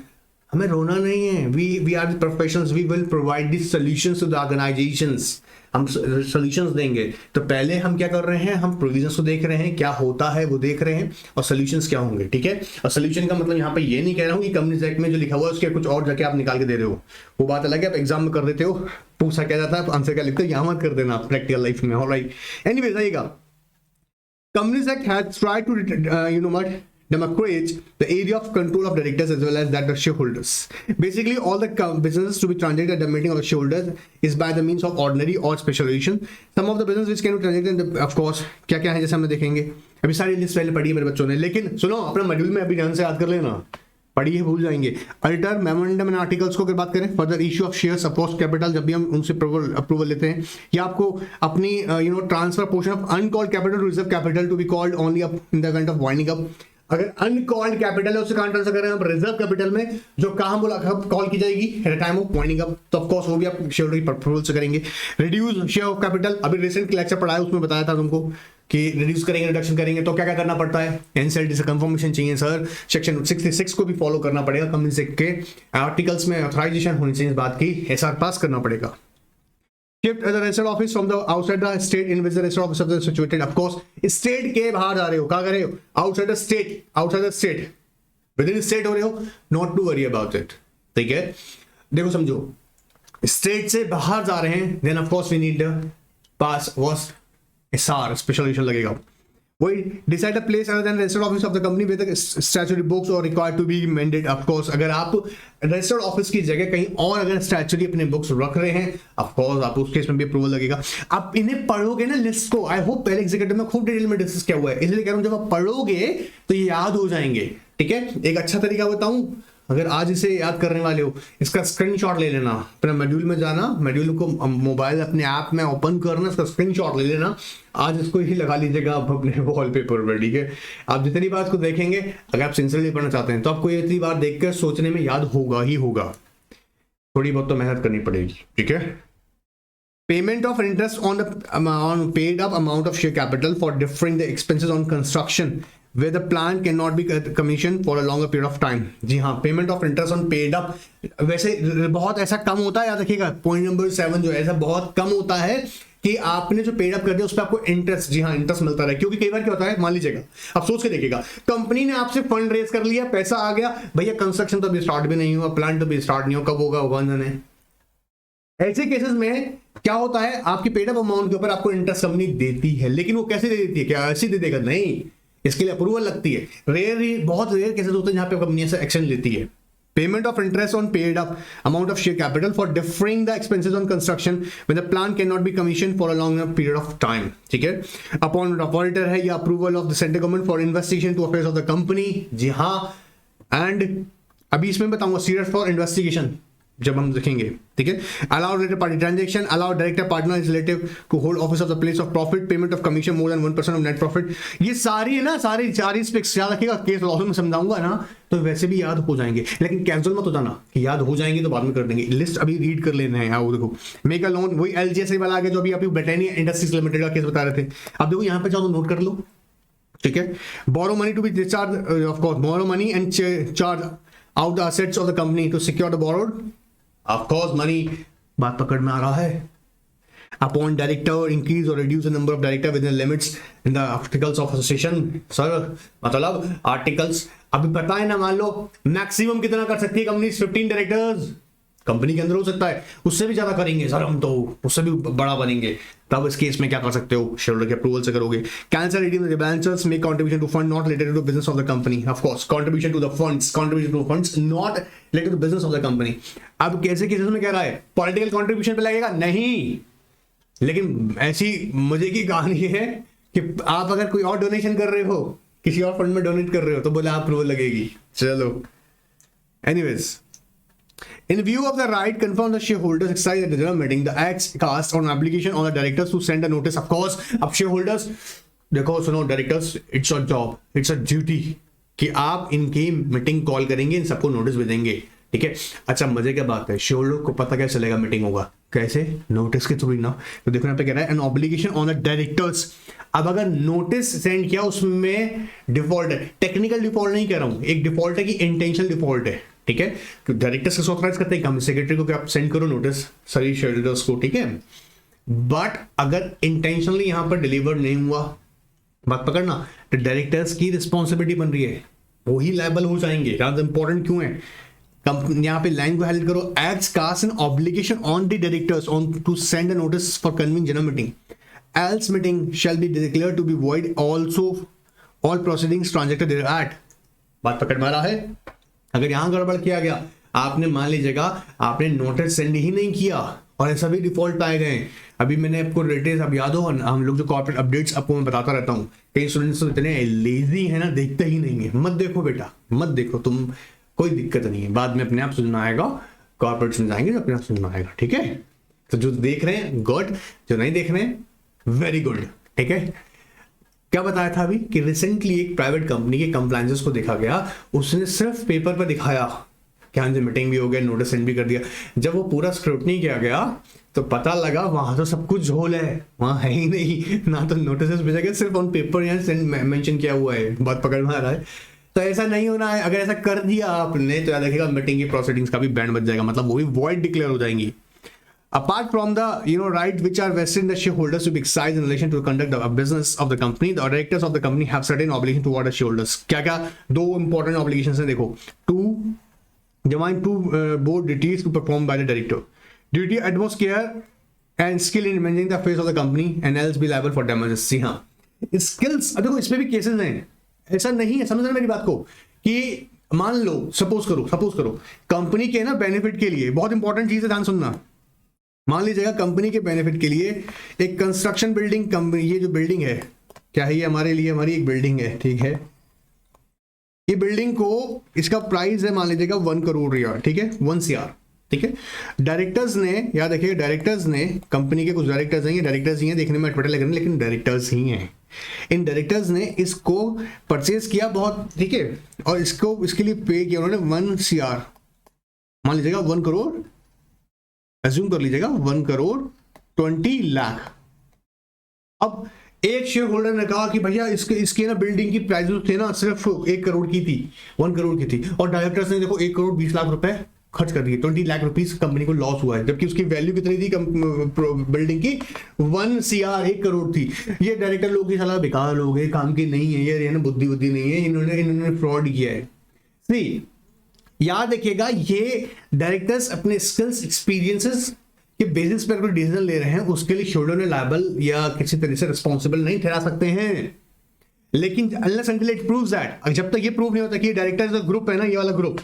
हमें रोना नहीं है, we are the professionals, we will provide the solutions to the organisations, हम सॉल्यूशंस देंगे। तो पहले हम क्या कर रहे हैं, हम प्रोविजंस को देख रहे हैं, क्या होता है वो देख रहे हैं, और सॉल्यूशंस क्या होंगे, ठीक है। और सॉल्यूशन का मतलब यहाँ पे ये नहीं कह रहा हूँ कि कंपनीज एक्ट में जो लिखा हुआ है उसके कुछ और जाके आप निकाल के दे रहे हो, वो बात अलग है। आप एग्जाम में कर देते हो, पूछा क्या जाता है, आंसर क्या लिखते हो, यहाँ मत कर देना प्रैक्टिकल लाइफ में। ऑलराइट, एनीवेज आइएगा, companies act has tried to democrate the area of control of directors as well as that of shareholders. Basically, all the businesses to be transacted at the meeting of the shareholders is by the means of ordinary or special resolution. Some of the business which can be transacted, of course, क्या क्या है जैसे हम देखेंगे। अभी सारी लिस्ट पहले पढ़ी है मेरे बच्चों ने, लेकिन सुनो अपना मॉड्यूल में अभी ध्यान से याद कर लेना, पढ़ी है भूल जाएंगे। अल्टर मेमोरेंडम एंड आर्टिकल्स को अगर बात करें, फर्दर इश्यू ऑफ शेयर्स अपोज कैपिटल, जब भी हम उनसे अप्रूवल लेते हैं, या आपको अपनी transfer portion of uncalled capital to reserve capital to be called only up in the event of winding up. अगर अनकॉल्ड कैपिटल है उसे कहां ट्रांसफर कर रहे हैं, रिजर्व कैपिटल में, जो कहां बोला कॉल की जाएगी at time of winding up, तो ऑफ कोर्स वो भी आप शेयर होल्डर अप्रूवल से करेंगे। रिड्यूस शेयर ऑफ कैपिटल, अभी रिसेंट लेक्चर पढ़ाया उसमें बताया था तुमको कि रिड्यूस करेंगे, रिडक्शन करेंगे तो क्या क्या करना पड़ता है, एनसीएलटी से कंफर्मेशन चाहिए सर, सेक्शन 66 को भी फॉलो करना पड़ेगा, कंपनी से के आर्टिकल्स में ऑथराइजेशन होनी चाहिए, इस बात की एसआर पास करना पड़ेगा। Shift the registered office from the outside the state in which the registered office is situated. Of course, state के बाहर जा रहे हो, क्या कर रहे हो, outside the state, within state हो रहे हो, not to worry about it. ठीक है, देखो समझो, state से बाहर जा रहे हैं, then of course we need the pass was SR special edition लगेगा। वही decide a place other than registered office of the company with statutory books और required to be amended. Of course अगर आप रजिस्टर्ड ऑफिस की जगह कहीं और अगर स्टैट्यूटरी अपने बुक्स रख रहे हैं, ऑफ कोर्स आप उस केस में भी अप्रूवल लगेगा। आप इन्हें पढ़ोगे ना लिस्ट को, आई होप पहले एग्जीक्यूटिव में खूब डिटेल में डिस्कस किया हुआ है, इसलिए कह रहा हूं जब आप पढ़ोगे तो ये याद हो जाएंगे। ठीक है, एक अच्छा तरीका बताऊं, अगर आज इसे याद करने वाले हो, इसका स्क्रीनशॉट ले लेना, अपने मॉड्यूल में जाना, मॉड्यूल को मोबाइल अपने ऐप में ओपन करना, इसका स्क्रीनशॉट ले लेना, आज इसको ही लगा लीजिएगा आप अपने वॉलपेपर पर। ठीक है, आप जितनी बार इसको देखेंगे, अगर आप सिंसियरली पढ़ना चाहते हैं तो आपको ये इतनी बार देखकर सोचने में याद होगा ही होगा, थोड़ी बहुत तो मेहनत करनी पड़ेगी। ठीक है, payment of interest on the paid up amount of share capital for deferring the expenses on construction where the plan cannot be commissioned for a longer period of time। जी हाँ, payment of interest on paid up, वैसे बहुत ऐसा कम होता है, याद रखिएगा पॉइंट नंबर 7 जो ऐसा बहुत कम होता है कि आपने जो पेड अप कर दिया उस पर आपको इंटरेस्ट, जी हाँ इंटरेस्ट मिलता रहे। क्योंकि कई बार क्या होता है, मान लीजिएगा, आप सोच के देखिएगा, कंपनी ने आपसे फंड रेज कर लिया, पैसा आ गया, भैया कंस्ट्रक्शन तो अभी स्टार्ट भी नहीं हुआ, प्लान तो भी स्टार्ट नहीं हुआ, कब होगा भगवान जाने। ऐसे केसेस में क्या होता है, आपकी पेड अप अमाउंट के ऊपर आपको इंटरेस्ट कंपनी देती है, लेकिन वो कैसे दे देती है, क्या ऐसे दे देगा, नहीं, इसके लिए अप्रूवल लगती है। बहुत रेयर केसेस होते हैं जहां पे कंपनी ऐसा एक्शन लेती है। Payment of interest on paid up amount of share capital for deferring the expenses on construction when the plan can not be commission for a longer period of time. ठीक है, अपॉन ऑडिटर है या approval of the central government for investigation to affairs of the company. जी हाँ, एंड अभी इसमें बताऊंगा सीरियस फॉर इन्वेस्टिगेशन, जब हम देखेंगे, ठीक है। Allow related party transaction, allow director partner is relative to hold office of the place of profit, payment of commission more than 1% of net profit. ये सारी है ना, सारी स्पेक्स याद रखिएगा, केस लॉ में समझाऊंगा ना तो वैसे भी याद हो जाएंगे, लेकिन कैंसिल मत हो जाना कि याद हो जाएंगे तो बाद में कर देंगे। लिस्ट अभी रीड कर लेना है। आओ देखो, मेक अ लोन, वही एलजीएस वाला आ गया जो अभी आप ब्रिटानिया इंडस्ट्रीज लिमिटेड का केस बता रहे थे। अब देखो यहाँ पे जाओ तो नोट कर लो, ठीक है। Borrow money to be discharge, of course borrow money and charge out the assets of the company to secure the borrowed, of course money, बात पकड़ में आ रहा है। अपॉन डायरेक्टर इंक्रीज और reduce the number of director within limits in the articles of association. Sir मतलब आर्टिकल्स अभी पता है ना, मान लो मैक्सिमम कितना कर सकती है कंपनी, 15 डायरेक्टर्स कंपनी के अंदर हो सकता है, उससे भी ज्यादा करेंगे सर हम तो, उससे भी बड़ा बनेंगे। तब इस केस में क्या कर सकते हो, शेयर होल्डर के अप्रूवल से करोगे। Cancel redeem the debentures, make contribution to fund not related to business of the company, of course contribution to the funds, contribution to funds not related to business of the company. अब कैसे केसेस में कह रहा है पॉलिटिकल कंट्रीब्यूशन पे लगेगा नहीं, लेकिन ऐसी मजे की कहानी है कि आप अगर कोई और डोनेशन कर रहे हो, किसी और फंड में डोनेट कर रहे हो तो बोले आप अप्रूवल लगेगी। चलो anyways, in view of the right confirmed the shareholders exercise at the general meeting, the acts cast on application on the directors to send a notice, of course। अब shareholders देखो सुनो, directors it's a job, it's a duty कि आप इनकी मीटिंग कॉल करेंगे, इन सबको नोटिस भेजेंगे, ठीक है। अच्छा मजे क्या बात है, शेयरहोल्डर को पता कैसे चलेगा मीटिंग होगा, कैसे, नोटिस के थ्रू ना। तो देखो यहाँ पे कह रहा है N obligation on the directors. अब अगर नोटिस सेंड किया उसमें डिफॉल्ट है, टेक्निकल डिफॉल्ट नहीं कह रहा हूं, एक डिफॉल्ट है कि इंटेंशनल डिफॉल्ट है, ठीक है। तो डायरेक्टर्स को ऑथराइज करते हैं कंपनी सेक्रेटरी को कि आप सेंड करो नोटिस सभी शेयरहोल्डर्स को, ठीक है। बट अगर इंटेंशनली यहां पर डिलीवर नहीं हुआ, बात पकड़ना, तो डायरेक्टर्स की रिस्पॉन्सिबिलिटी बन रही है, वही लायबल हो जाएंगे। ज्यादा इंपॉर्टेंट क्यों है, यहाँ पे लाइन को हाईलाइट करो, acts cast an obligation on the directors on to send a notice for convening general meeting, else meeting shall be declared to be void, also all proceedings transacted thereat. बात पकड़ में आ रहा है। अगर यहां गड़बड़ किया गया, आपने मान लीजिएगा आपने नोटिस सेंड ही नहीं किया और ऐसा भी डिफॉल्ट पाए गए। अभी मैंने आपको रिलेटेड, अब याद हो हम लोग जो कॉर्पोरेट अपडेट्स आपको मैं बताता रहता हूँ, कई स्टूडेंट्स तो इतने लेजी है ना, देखते ही नहीं है। मत देखो बेटा, मत देखो तुम, कोई दिक्कत नहीं है, बाद में अपने आप सुनना आएगा, कॉर्पोरेट में जाएंगे तो अपने आप सुनना आएगा, ठीक है। तो जो देख रहे हैं गुड, जो नहीं देख रहे हैं वेरी गुड, ठीक है। क्या बताया था अभी कि रिसेंटली एक प्राइवेट कंपनी के कंप्लायंसेस को देखा गया, उसने सिर्फ पेपर पर दिखाया कि हाँ जी मीटिंग भी हो गया, नोटिस सेंड भी कर दिया। जब वो पूरा स्क्रूटनी किया गया तो पता लगा वहां तो सब कुछ झोल है, वहां है ही नहीं, ना तो नोटिस भेजा गया, सिर्फ ऑन पेपर यहाँ सेंड मेंशन किया हुआ है। बात पकड़ में आ रहा है। तो ऐसा नहीं होना है, अगर ऐसा कर दिया आपने तो याद रखिएगा मीटिंग की प्रोसीडिंग्स का भी बैंड बच जाएगा, मतलब वो भी वॉइड डिक्लेयर हो जाएंगी। Apart from the right which are vested in the shareholders to be exercised in relation to the conduct of business of the company, the directors of the company have certain obligation toward the shareholders। क्या क्या दो important obligations हैं देखो, to divine two board duties to perform by the director, duty utmost care and skill in managing the affairs of the company and else be liable for damages। जी हाँ, skills, अब देखो इसमें भी केसेस हैं, ऐसा नहीं है, समझ रहे मेरी बात को, कि मान लो सपोज करो कंपनी के ना बेनिफिट के लिए, बहुत इंपॉर्टेंट चीज है, ध्यान सुनना। मान लीजिएगा कंपनी के बेनिफिट के लिए एक कंस्ट्रक्शन बिल्डिंग कंपनी, ये जो बिल्डिंग है क्या है, ये हमारे लिए हमारी एक बिल्डिंग है, ठीक है। ये बिल्डिंग को, इसका प्राइस है मान लीजिएगा 1 करोड़ रियाल, ठीक है, 1 CR, ठीक है। डायरेक्टर्स ने, याद रखिए डायरेक्टर्स ने, कंपनी के कुछ डायरेक्टर्स हैं, ये डायरेक्टर्स ही हैं, देखने में अटपटे लग रहे हैं लेकिन डायरेक्टर्स ही हैं। इन डायरेक्टर्स ने इसको परचेज किया बहुत, ठीक है, और इसको इसके लिए पे किया उन्होंने 1 CR, मान लीजिएगा 1 करोड़, अज्यूम कर लीजिएगा 1 करोड़ 20 लाख। अब एक शेयर होल्डर ने कहा कि भैया इसके ना बिल्डिंग की प्राइस थे ना सिर्फ 1 करोड़ की थी, 1 करोड़ की थी, और डायरेक्टर्स ने देखो 1 करोड़ 20 लाख रुपए खर्च कर दिए, 20 लाख रुपीस कंपनी को लॉस हुआ है, जबकि उसकी वैल्यू कितनी थी बिल्डिंग की, 1 CR 1 करोड़ थी। ये डायरेक्टर लोग की सलाह बेकार लोग हैं, काम के नहीं है, ये ना बुद्धि नहीं है, इन्होंने फ्रॉड किया है। सी याद रखिएगा, ये डायरेक्टर्स अपने स्किल्स एक्सपीरियंसेस के बेसिस पर कोई डिसीजन ले रहे हैं, उसके लिए शेयरहोल्डर ने लायबल या किसी तरह से रिस्पॉन्सिबल नहीं ठहरा सकते हैं। लेकिन unless until it proves that, जब तक ये प्रूव नहीं होता कि ये डायरेक्टर्स का ग्रुप है ना, ये वाला ग्रुप,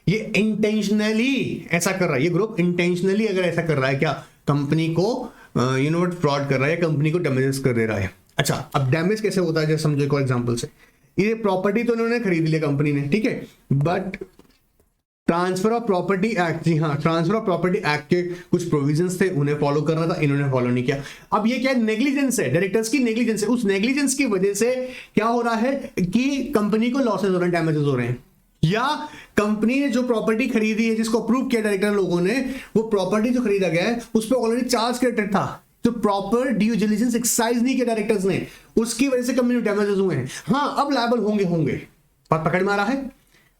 ये इंटेंशनली ऐसा कर रहा है, ये ग्रुप इंटेंशनली अगर ऐसा कर रहा है, क्या कंपनी को फ्रॉड कर रहा है, कंपनी को डैमेजेस कर दे रहा है। अच्छा, अब डैमेज कैसे होता है, जैसे समझो एक एग्जांपल से, ये प्रॉपर्टी तो उन्होंने खरीद लिया कंपनी ने, ठीक है, but transfer of property act, जी हाँ, ट्रांसफर ऑफ प्रॉपर्टी एक्ट के कुछ प्रोविजंस थे, उन्हें फॉलो करना था, इन्होंने फॉलो नहीं किया। अब ये क्या है, नेग्लिजेंस है, डायरेक्टर्स की नेग्लिजेंस है। उस नेग्लिजेंस की वजह से क्या हो रहा है कि कंपनी को लॉसेस हो रहे हैं, डैमेजेस हो रहे हैं, या कंपनी ने जो प्रॉपर्टी खरीदी है, जिसको अप्रूव किया डायरेक्टर लोगों ने, वो प्रॉपर्टी जो खरीदा गया है उस पर ऑलरेडी चार्ज क्रेडिटेड था, तो प्रॉपर ड्यू डिलिजेंस एक्सरसाइज नहीं किया डायरेक्टर्स ने, उसकी वजह से कंपनी में डैमेजेस हुए हैं। हाँ, अब लायबल होंगे। बात पकड़ में आ रहा है?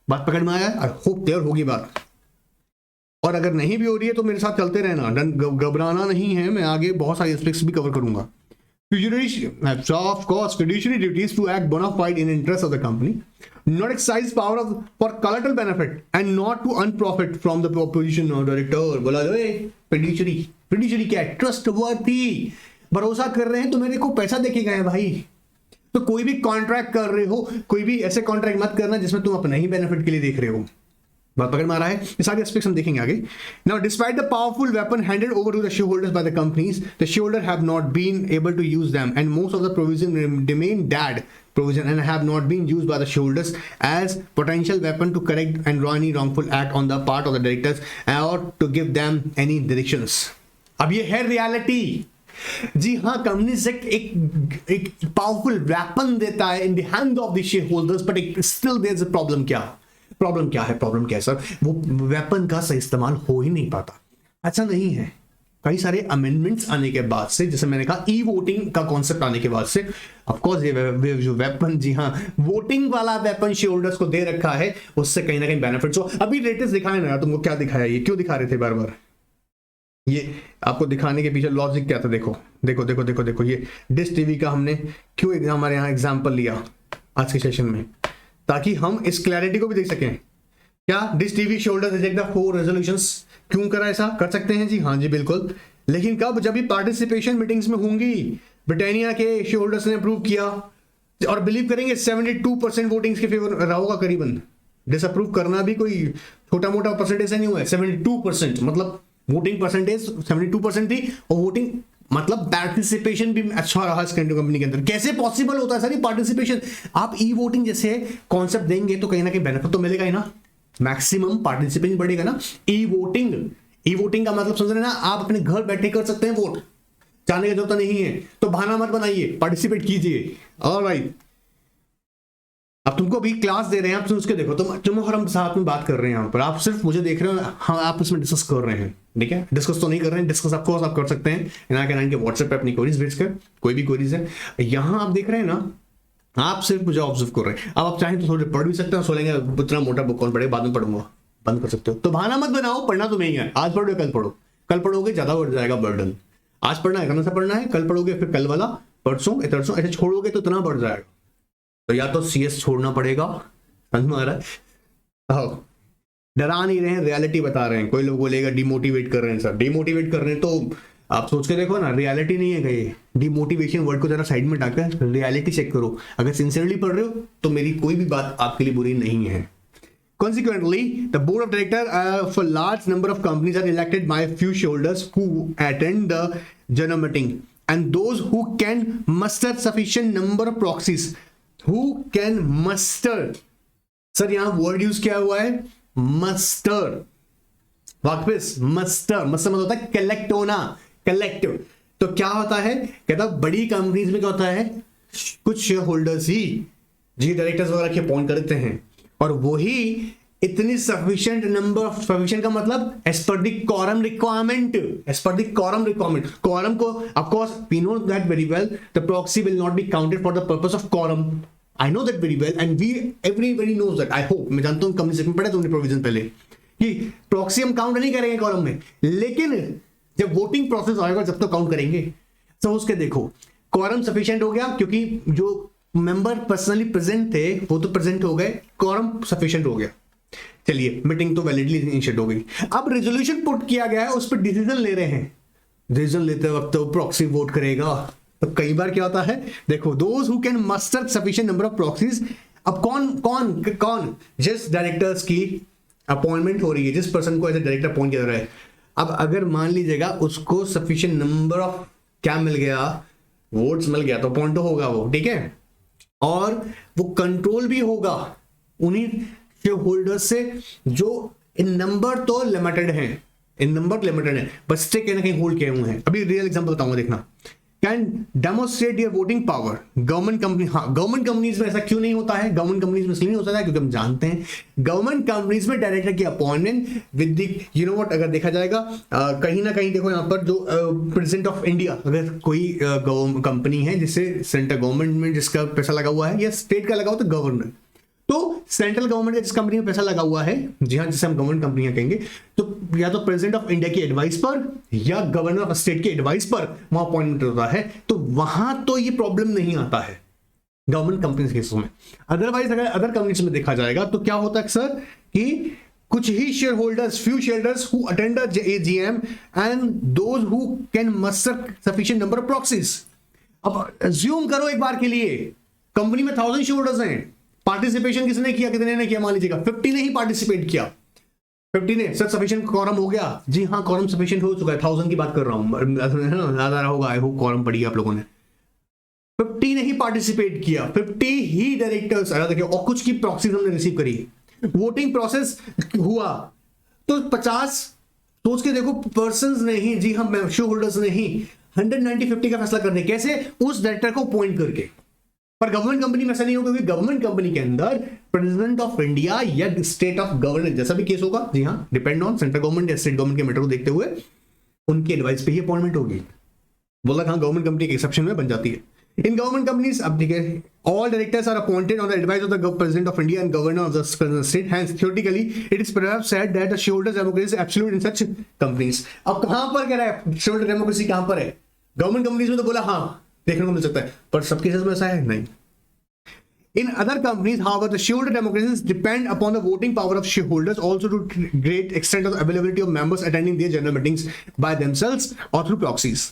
बात पकड़ में आया है? आई होप क्लियर होगी बात। और अगर नहीं भी हो रही है तो मेरे साथ चलते रहना, घबराना नहीं है, मैं आगे बहुत सारे एस्पेक्ट्स भी कवर करूंगा। Of course, fiduciary duties to act bona fide in interest of the company, not exercise power for collateral benefit and not to earn profit from the proposition of director। बोला जो fiduciary क्या है? ट्रस्टवर्थी, भरोसा कर रहे हैं तो मेरे को पैसा देखेगा है भाई। तो कोई भी कॉन्ट्रैक्ट कर रहे हो, कोई भी ऐसे कॉन्ट्रैक्ट मत करना जिसमें तुम अपने ही बेनिफिट के लिए देख रहे हो। बात पकड़ में आ रहा है? ये सारे एस्पेक्ट्स हम देखेंगे आगे। Now, despite the powerful weapon handed over to the shareholders by the companies, the shareholders have not been able to use them, and most of the provision remain dead provision and have not been used by the shareholders as potential weapon to correct and any wrongful act on the part of the directors or to give them any directions। अब ये है रियलिटी। जी हाँ, कंपनीज एक्ट एक पावरफुल वेपन देता है in the hand of the share holders, but still there is a problem. Problem क्या है सर? वो वेपन का सही इस्तेमाल हो ही नहीं पाता। ऐसा नहीं है, कई सारे अमेंडमेंट्स आने के बाद से, जैसे मैंने कहा ई वोटिंग का कॉन्सेप्ट आने के बाद से, ऑफ कोर्स ये जो वेपन, जी हाँ, वोटिंग वाला वेपन शेयर होल्डर्स को दे रखा है, उससे कहीं ना कहीं बेनिफिट्स हो। अभी लेटेस्ट दिखाए ना, तुमको क्या दिखाया, ये क्यों दिखा रहे थे बार बार? ये आपको दिखाने के पीछे लॉजिक क्या था? देखो ये डिश टीवी का हमने क्यों हमारे यहाँ एग्जाम्पल लिया आज के सेशन में, ताकि हम इस क्लैरिटी को भी देख सकें। क्या dish TV shoulder reject the 4 resolutions? क्यों करा ऐसा? कर सकते हैं जी हाँ जी बिल्कुल, लेकिन कब? जब भी पार्टिसिपेशन मीटिंग्स में होंगी, ब्रिटानिया के शेयर होल्डर्स ने अप्रूव किया, और बिलीव करेंगे 72% वोटिंग्स के फेवर रहा होगा करीबन। डिसअप्रूव करना भी कोई छोटा मोटा परसेंटेज नहीं हुआ है, 72%, मतलब वोटिंग परसेंटेज 72% थी, और वोटिंग मतलब पार्टिसिपेशन भी अच्छा रहा इस कंपनी के अंदर। कैसे पॉसिबल होता है सर ये पार्टिसिपेशन? आप ई वोटिंग जैसे कॉन्सेप्ट देंगे तो कहीं ना कहीं बेनिफिट तो मिलेगा ही ना, मैक्सिमम पार्टिसिपेशन बढ़ेगा ना। ई वोटिंग का मतलब समझ रहे ना, आप अपने घर बैठे कर सकते हैं वोट, जाने की जरूरत नहीं है। तो बहाना मत बनाइए, पार्टिसिपेट कीजिए। ऑलराइट, अब तुमको भी क्लास दे रहे हैं, आप उसके देखो, तुम और हम साथ में बात कर रहे हैं यहाँ पर, आप सिर्फ मुझे देख रहे हो, हम आप इसमें डिस्कस कर रहे हैं, ठीक है? डिस्कस तो नहीं कर रहे हैं, डिस्कस ऑफ कोर्स आप कर सकते हैं इना के 9 के व्हाट्सएप पे अपनी क्वेरीज भेज कर, कोई भी क्वेरीज है। यहाँ आप देख रहे हैं ना, आप सिर्फ मुझे ऑब्जर्व कर रहे हैं। अब आप चाहें तो थोड़े पढ़ भी सकते हैं, सो लेंगे इतना मोटा बुक कौन पढ़े, बाद में पढ़ूंगा, बंद कर सकते हो। तो बहाना मत बनाओ, पढ़ना तो नहीं है, आज पढ़ो कल पढ़ो, कल पढ़ोगे ज्यादा बढ़ जाएगा बर्डन। आज पढ़ना है, कल से पढ़ना है, कल पढ़ोगे, फिर कल वाला, परसों ऐसे छोड़ोगे तो इतना बढ़ जाएगा। तो या तो CS छोड़ना पड़ेगा, समझ में आ रहा है? डरा नहीं रहे हैं, रियलिटी बता रहे हैं। कोई लोग बोलेगा डिमोटिवेट कर रहे हैं सर, डिमोटिवेट कर रहे हैं तो आप सोच के देखो ना, रियलिटी नहीं है कहीं। डिमोटिवेशन वर्ड को जरा साइड में डालकर रियलिटी चेक करो। अगर सिंसियरली पढ़ रहे हो तो मेरी कोई भी बात आपके लिए बुरी नहीं है। Consequently, the board of directors of a large number of companies are elected by a few shareholders who attend the general meeting, and those who can muster sufficient number of proxies. Who can muster? Sir यहाँ वर्ड यूज किया हुआ है मस्टर, वाकफिस मस्टर मतलब होता है कलेक्ट होना, कलेक्टिव। तो क्या होता है, कहता बड़ी कंपनीज में क्या होता है, कुछ शेयर होल्डर्स ही जी डायरेक्टर्स वगैरह के अपॉइंट करते हैं, और वही इतनी सफिशिएंट नंबर ऑफ, सफिशिएंट का मतलब as per the quorum requirement, as per the quorum requirement. quorum को of course we know that very well, the proxy will not be counted for the purpose of quorum। I know that very well and we everybody knows that, I hope, मैं जानता हूँ कंपनी में पढ़ा तुमने प्रोविजन पहले कि प्रॉक्सी हम काउंट नहीं करेंगे कॉलम में, लेकिन जब वोटिंग प्रोसेस आएगा जब तो काउंट करेंगे। तो उसके देखो कॉरम सफिशिएंट हो गया, क्योंकि जो मेंबर पर्सनली प्रेजेंट थे वो तो प्रेजेंट हो गए, कॉरम सफिशिएंट हो गया। चलिए मीटिंग तो वैलिडली इनिशिएट हो गई। अब रेजोल्यूशन पुट किया गया है, उस पर डिसीजन ले रहे हैं। डिसीजन लेते वक्त तो प्रॉक्सी वोट करेगा। तो कई बार क्या होता है, देखो those who can muster sufficient number of proxies. अब कौन जिस डायरेक्टर्स की अपॉइंटमेंट हो रही है, जिस पर्सन को एज ए डायरेक्टर अपॉइंट किया जा रहा है, अब अगर मान लीजिएगा उसको सफिशिएंट नंबर ऑफ क्या मिल गया, वोट्स मिल गया, तो अपॉइंट तो होगा वो, ठीक है, और वो कंट्रोल भी होगा उन्हीं शेयर होल्डर्स से जो इन नंबर तो लिमिटेड है, बट स्टिल कहीं ना कहीं होल्ड किए हुए हैं। अभी रियल एग्जांपल बताऊंगा, देखना। Can demonstrate your voting power. Government company, हाँ गवर्नमेंट कंपनीज में ऐसा क्यों नहीं होता है? गवर्नमेंट कंपनीज में इसलिए नहीं होता है क्योंकि हम जानते हैं गवर्नमेंट कंपनीज में डायरेक्टर की appointment with the you know what, अगर देखा जाएगा कहीं ना कहीं देखो यहाँ पर जो प्रेसिडेंट ऑफ इंडिया, अगर कोई कंपनी है जिससे सेंट्रल गवर्नमेंट में जिसका पैसा लगा हुआ है या स्टेट का लगा हुआ, तो गवर्नर, तो सेंट्रल गवर्नमेंट का जिस कंपनी में पैसा लगा हुआ है, जी हाँ, जिसे हम गवर्नमेंट कंपनियां कहेंगे, तो या तो प्रेसिडेंट ऑफ इंडिया की एडवाइस पर या गवर्नर ऑफ स्टेट की एडवाइस पर वहां अपॉइंटमेंट होता है, तो वहां तो ये प्रॉब्लम नहीं आता है गवर्नमेंट कंपनीज के केसों में। अदरवाइज अगर अदर कंपनीज में देखा जाएगा तो क्या होता है सर कि कुछ ही share holders, few shareholders who attend the AGM and those who can muster sufficient number of proxies. अब अज्यूम करो एक बार के लिए कंपनी में 1000 शेयर होल्डर्स हैं, पार्टिसिपेशन किसने किया, कितने ने किया? मान लीजिएगा 50 ने ही पार्टिसिपेट किया, 50 ने। सर सफिशिएंट कॉरम हो गया? जी हाँ, कॉरम सफिशिएंट हो चुका है। 1000 की बात कर रहा हूं, ज्यादा होगा, आई होप कॉरम पड़ी आप लोगों ने। 50 ने ही पार्टिसिपेट किया, 50 ही डायरेक्टर्स, देखिए, और कुछ की प्रॉक्सीज हमने रिसीव करी, वोटिंग प्रोसेस हुआ, तो 50 सोच के देखो पर्संस ने ही, जी हाँ, शेयर होल्डर्स ने ही 190-50 का फैसला करने, कैसे? उस डायरेक्टर को अपॉइंट करके। पर गवर्नमेंट कंपनी में ऐसा नहीं होगा, क्योंकि गवर्नमेंट कंपनी के अंदर प्रेसिडेंट ऑफ इंडिया या स्टेट ऑफ गवर्नर, जैसा भी केस होगा, जी हाँ, डिपेंड ऑन सेंट्रल गवर्नमेंट या स्टेट गवर्नमेंट के मैटर को देखते हुए उनकी एडवाइस पे ही अपॉइंटमेंट होगी। बोला हाँ, गवर्नमेंट कंपनी के एक्सेप्शन में बन जाती है। इन गवर्नमेंट कंपनीज, अब ठीक है, all directors are appointed on the advice of the president of India and governor of the state, hence theoretically it is perhaps said that the shareholders democracy is absolute in such companies. अब कहां पर कह रहा है शेयरहोल्डर डेमोक्रेसी, कहां पर है? गवर्नमेंट कंपनीज में तो बोला हाँ देखने को मिल सकता है, पर सबके केस में ऐसा है नहीं। In other companies, however, the shareholder democracies depend upon the voting power of shareholders, also to great extent of the availability of members attending their general meetings by themselves or through proxies.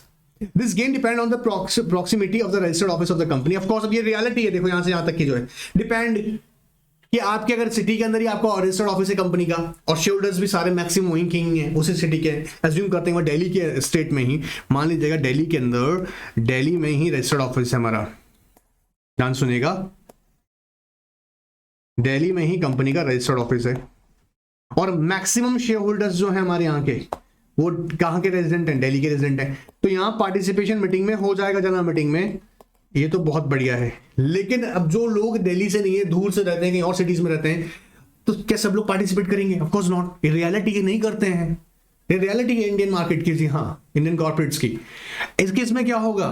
This gain depend on the proximity of the registered office of the company. Of course, अब ये reality है, देखो यहाँ से यहाँ तक की जो है depend कि आपके अगर सिटी के अंदर ही आपका रजिस्टर्ड ऑफिस है कंपनी का, और शेयरहोल्डर्स भी सारे मैक्सिमम वहीं के ही हैं, उसी सिटी के, एज्यूम करते हैं दिल्ली के स्टेट में ही, मान लीजिएगा दिल्ली के अंदर, दिल्ली में ही रजिस्टर्ड ऑफिस है हमारा, ध्यान सुनिएगा, दिल्ली में ही कंपनी का रजिस्टर्ड ऑफिस है, और मैक्सिमम शेयर होल्डर्स जो है हमारे यहाँ के वो कहाँ के रेजिडेंट हैं? दिल्ली के रेजिडेंट हैं। तो यहाँ पार्टिसिपेशन मीटिंग में हो जाएगा, जनरल मीटिंग में, ये तो बहुत बढ़िया है। लेकिन अब जो लोग दिल्ली से नहीं है, दूर से रहते हैं, कहीं और सिटीज में रहते हैं, तो क्या सब लोग पार्टिसिपेट करेंगे? Of course not. ये रियलिटी ये नहीं करते हैं, ये रियलिटी है इंडियन मार्केट की, जी हाँ, इंडियन कॉर्पोरेट्स की। इस केस में क्या होगा?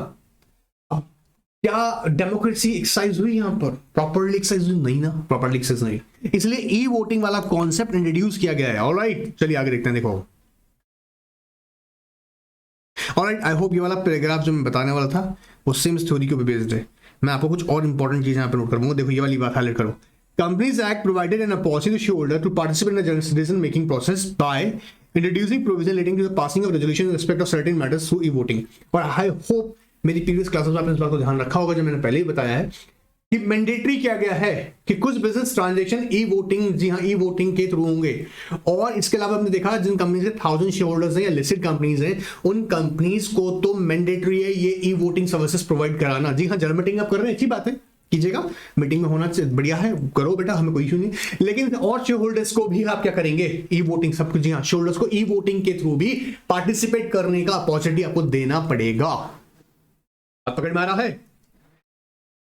क्या डेमोक्रेसी एक्सरसाइज हुई यहाँ पर? प्रॉपरली एक्सरसाइज नहीं ना, प्रॉपरली एक्सरसाइज नहीं, इसलिए ई वोटिंग वाला कॉन्सेप्ट इंट्रोड्यूस किया गया है। ऑलराइट, चलिए आगे देखते हैं। देखो, ऑलराइट, आई होप ये वाला पैराग्राफ जो मैं बताने वाला था वो सेम थ्योरी के ऊपर बेस्ड है। मैं आपको कुछ और इंपॉर्टेंट चीजें यहाँ पे नोट करूंगा। देखो, ये वाली बात हाईलाइट करो। Companies Act provided an opportunity to shareholder to participate in the decision making process by introducing provision relating to the passing of resolution in respect of certain matters through e-voting. और I hope मेरी प्रीवियस क्लासेस में आपने इस बात को ध्यान रखा होगा, जो मैंने पहले ही बताया है कि मैंडेटरी किया गया है कि कुछ बिजनेस ट्रांजैक्शन ई वोटिंग, जी हाँ, ई वोटिंग के थ्रू होंगे। और इसके अलावा हमने देखा जिन कंपनी से 1000 शेयर होल्डर्स हैं या लिस्टेड कंपनीज हैं, उन कंपनीज को तो मैंडेटरी है ये ई वोटिंग सर्विसेज प्रोवाइड कराना। जी हाँ, जनरल मीटिंग आप कर रहे हैं, अच्छी बात है, कीजिएगा, मीटिंग में होना बढ़िया है, करो बेटा, हमें कोई इशू नहीं। लेकिन और शेयर होल्डर्स को भी आप क्या करेंगे? ई वोटिंग, सब कुछ, जी हाँ, शेयर होल्डर्स को ई वोटिंग के थ्रू भी पार्टिसिपेट करने का अपॉर्चुनिटी आपको देना पड़ेगा। आप पकड़ में आ रहा है?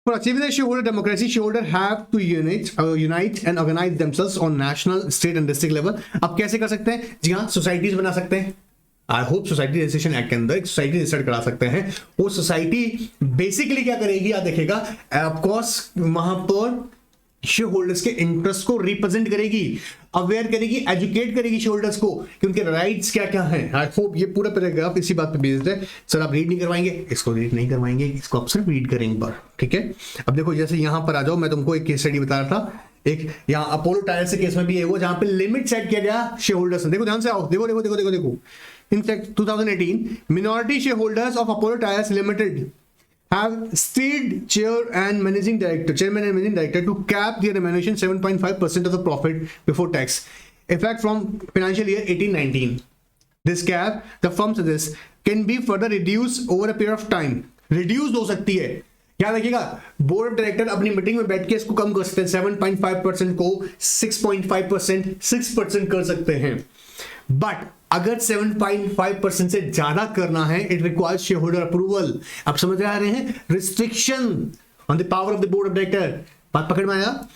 For achieving the shareholder democracy, shareholder have to unite and organize themselves on national, state and district level. अब कैसे कर सकते हैं? जी हाँ, सोसाइटीज बना सकते हैं। I hope society registration act के अंदर एक सोसाइटी रजिस्टर्ड करा सकते हैं। वो सोसाइटी बेसिकली क्या करेगी? आप देखिएगा, ऑफकोर्स वहां पर शेयर होल्डर्स के इंटरेस्ट को रिप्रेजेंट करेगी, अवेयर करेगी, एजुकेट करेगी शेयर होल्डर्स को कि उनके राइट्स क्या क्या हैं। आई होप ये पूरा पैराग्राफ इसी बात पे बेस्ड है। सर आप रीड नहीं करवाएंगे, इसको रीड नहीं करवाएंगे, इसको आप सिर्फ रीड करेंगे बार, ठीक है? अब देखो, जैसे यहां पर आ जाओ, मैं तुमको एक केस स्टडी बता रहा था, एक यहाँ अपोलो टायर्स के केस में भी है वो, जहां पे लिमिट सेट किया गया शेयर होल्डर्स ने। देखो ध्यान से आओ, देखो देखो देखो देखो देखो। In fact, 2018, minority shareholders of Apollo Tyres Limited have steered chairman and managing director to cap their remuneration 7.5% of the profit before tax, effect from financial year 18-19. This cap, the firm suggests, can be further reduced over a period of time. Reduced हो सकती है, क्या देखिएगा, बोर्ड ऑफ डायरेक्टर अपनी मीटिंग में बैठ के इसको कम कर सकते हैं, 7.5% को 6.5%, 6% कर सकते हैं। बट अगर 7.5% से ज्यादा करना है, it requires share holder approval. आप समझ आ रहे हैं, restriction on the power of the board of director. बात पकड़ में आया?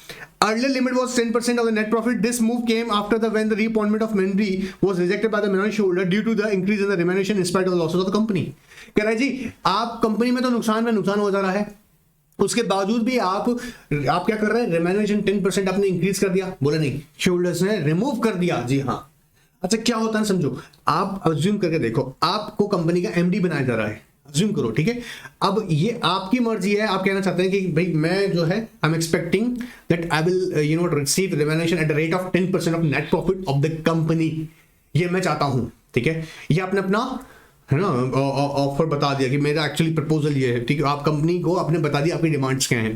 Earlier limit was 10% of the net profit. This move came after when the reappointment of MD was rejected by the minority shareholder due to the increase in the remuneration in spite of the losses of the company. कह रहा है जी, आप कंपनी में तो नुकसान हो जा रहा है, उसके बावजूद भी आप क्या कर रहे हैं, रेम्यूनरेशन 10% आपने इंक्रीज कर दिया। बोले नहीं, शेयरहोल्डर्स ने रिमूव कर दिया। जी हाँ। अच्छा, क्या होता है समझो, आप अज्यूम करके देखो, आपको कंपनी का एमडी बनाया जा रहा है, अज्यूम करो, ठीक है। अब ये आपकी मर्जी है, आप कहना चाहते हैं कि भाई मैं जो है आई am expecting that I will receive remuneration at the rate of 10% of net profit of the company, ये मैं चाहता हूं, ठीक है। ये आपने अपना है ना ऑफर बता दिया कि मेरा एक्चुअली प्रपोजल ये है, ठीक है। आप कंपनी को आपने बता दिया आपकी डिमांड्स क्या हैं।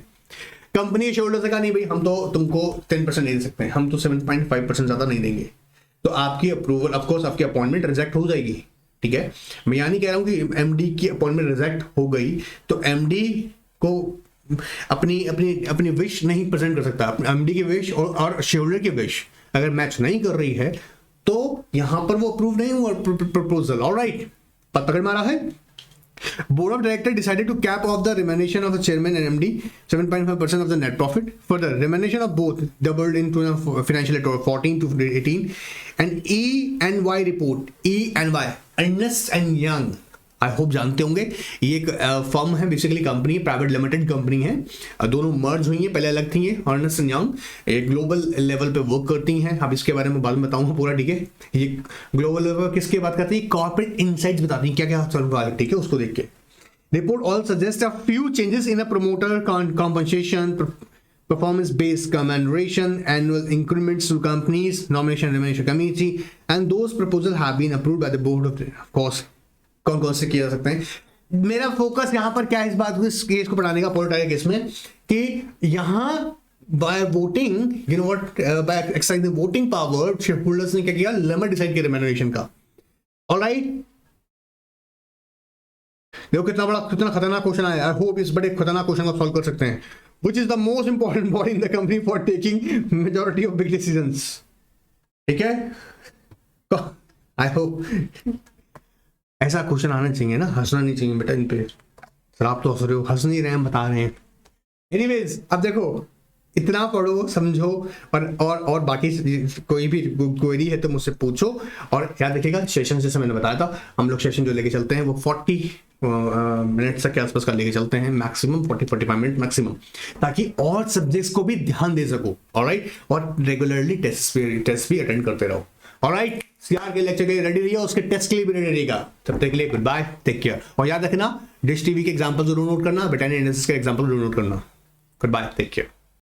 कंपनी शेयर होल्डर से कहा नहीं भाई हम तो तुमको 10% नहीं दे सकते हैं, हम तो 7.5% ज्यादा नहीं देंगे, तो आपकी अप्रूवल ऑफकोर्स आपकी अपॉइंटमेंट रिजेक्ट हो जाएगी, ठीक है। मैं यह नहीं कह रहा हूं कि एमडी की अपॉइंटमेंट रिजेक्ट हो गई तो एमडी को अपनी विश नहीं प्रेजेंट कर सकता। एमडी की विश और शेयरहोल्डर की विश अगर मैच नहीं कर रही है तो यहां पर वो अप्रूव नहीं हुआ प्रपोजल। ऑलराइट, पकड़ मारा है। Board of Directors decided to cap off the remuneration of the chairman and MD 7.5% of the net profit. Further, remuneration of both doubled in financial year 14 to 18. And E&Y report, E&Y, Ernst and Young, I hope जानते होंगे, ये एक फर्म है, बेसिकली कंपनी है, प्राइवेट लिमिटेड कंपनी है, दोनों मर्ज हुई हैं, पहले अलग थी। ये अर्नेस्ट एंड यंग एक ग्लोबल लेवल पे वर्क करती हैं। अब इसके बारे में बाद में बताऊंगा पूरा, ठीक है। ये ग्लोबल लेवल किसके बात करती है, कॉर्पोरेट इनसाइट्स बताती हैं क्या क्या चल रहा है, ठीक है, उसको देख के। Report all suggest a few changes in a promoter compensation, performance based remuneration, annual increments to companies, nomination and remuneration committee, and those proposals have been approved by the board of course। कौन कौन से किए जा सकते हैं। मेरा फोकस यहां पर क्या है, इस बात को, इस केस को पढ़ाने का पॉलिटिकल केस में, कि यहां by voting, you know what, by exercising the voting power, shareholders ने क्या किया, लिमिट डिसाइड किया रेम्यूनरेशन का। ऑलराइट, देखो कितना खतरनाक क्वेश्चन आया। आई होप इस बड़े खतरनाक क्वेश्चन को सॉल्व कर सकते हैं। Which is the most important body in the company for taking majority of big decisions? ठीक है, आई होप ऐसा क्वेश्चन आना चाहिए ना, हंसना नहीं चाहिए बेटा इन पे। सर आप तो हंस रहे हो, हंस नहीं रहे, हम बता रहे हैं। एनीवेज, अब देखो, इतना पढ़ो, समझो, और बाकी कोई भी क्वेरी है तो मुझसे पूछो। और याद रखिएगा, सेशन जैसे मैंने बताया था, हम लोग सेशन जो लेके चलते हैं वो 40 मिनट्स तक के आसपास का लेके चलते हैं, मैक्सिमम 40-45 मिनट मैक्सिमम, ताकि और सब्जेक्ट्स को भी ध्यान दे सको। ऑलराइट, और रेगुलरली टेस्ट भी अटेंड करते रहो। ऑलराइट, सीआर के लेक्चर के लिए रेडी रहिए, उसके टेस्ट के लिए भी रेडी रहिएगा। तब तक के लिए गुड बाय, टेक केयर। और याद रखना, डिश टीवी के एग्जांपल जरूर नोट करना, ब्रिटानिया इंडस्ट्रीज के एग्जांपल जरूर नोट करना। Good bye, take care.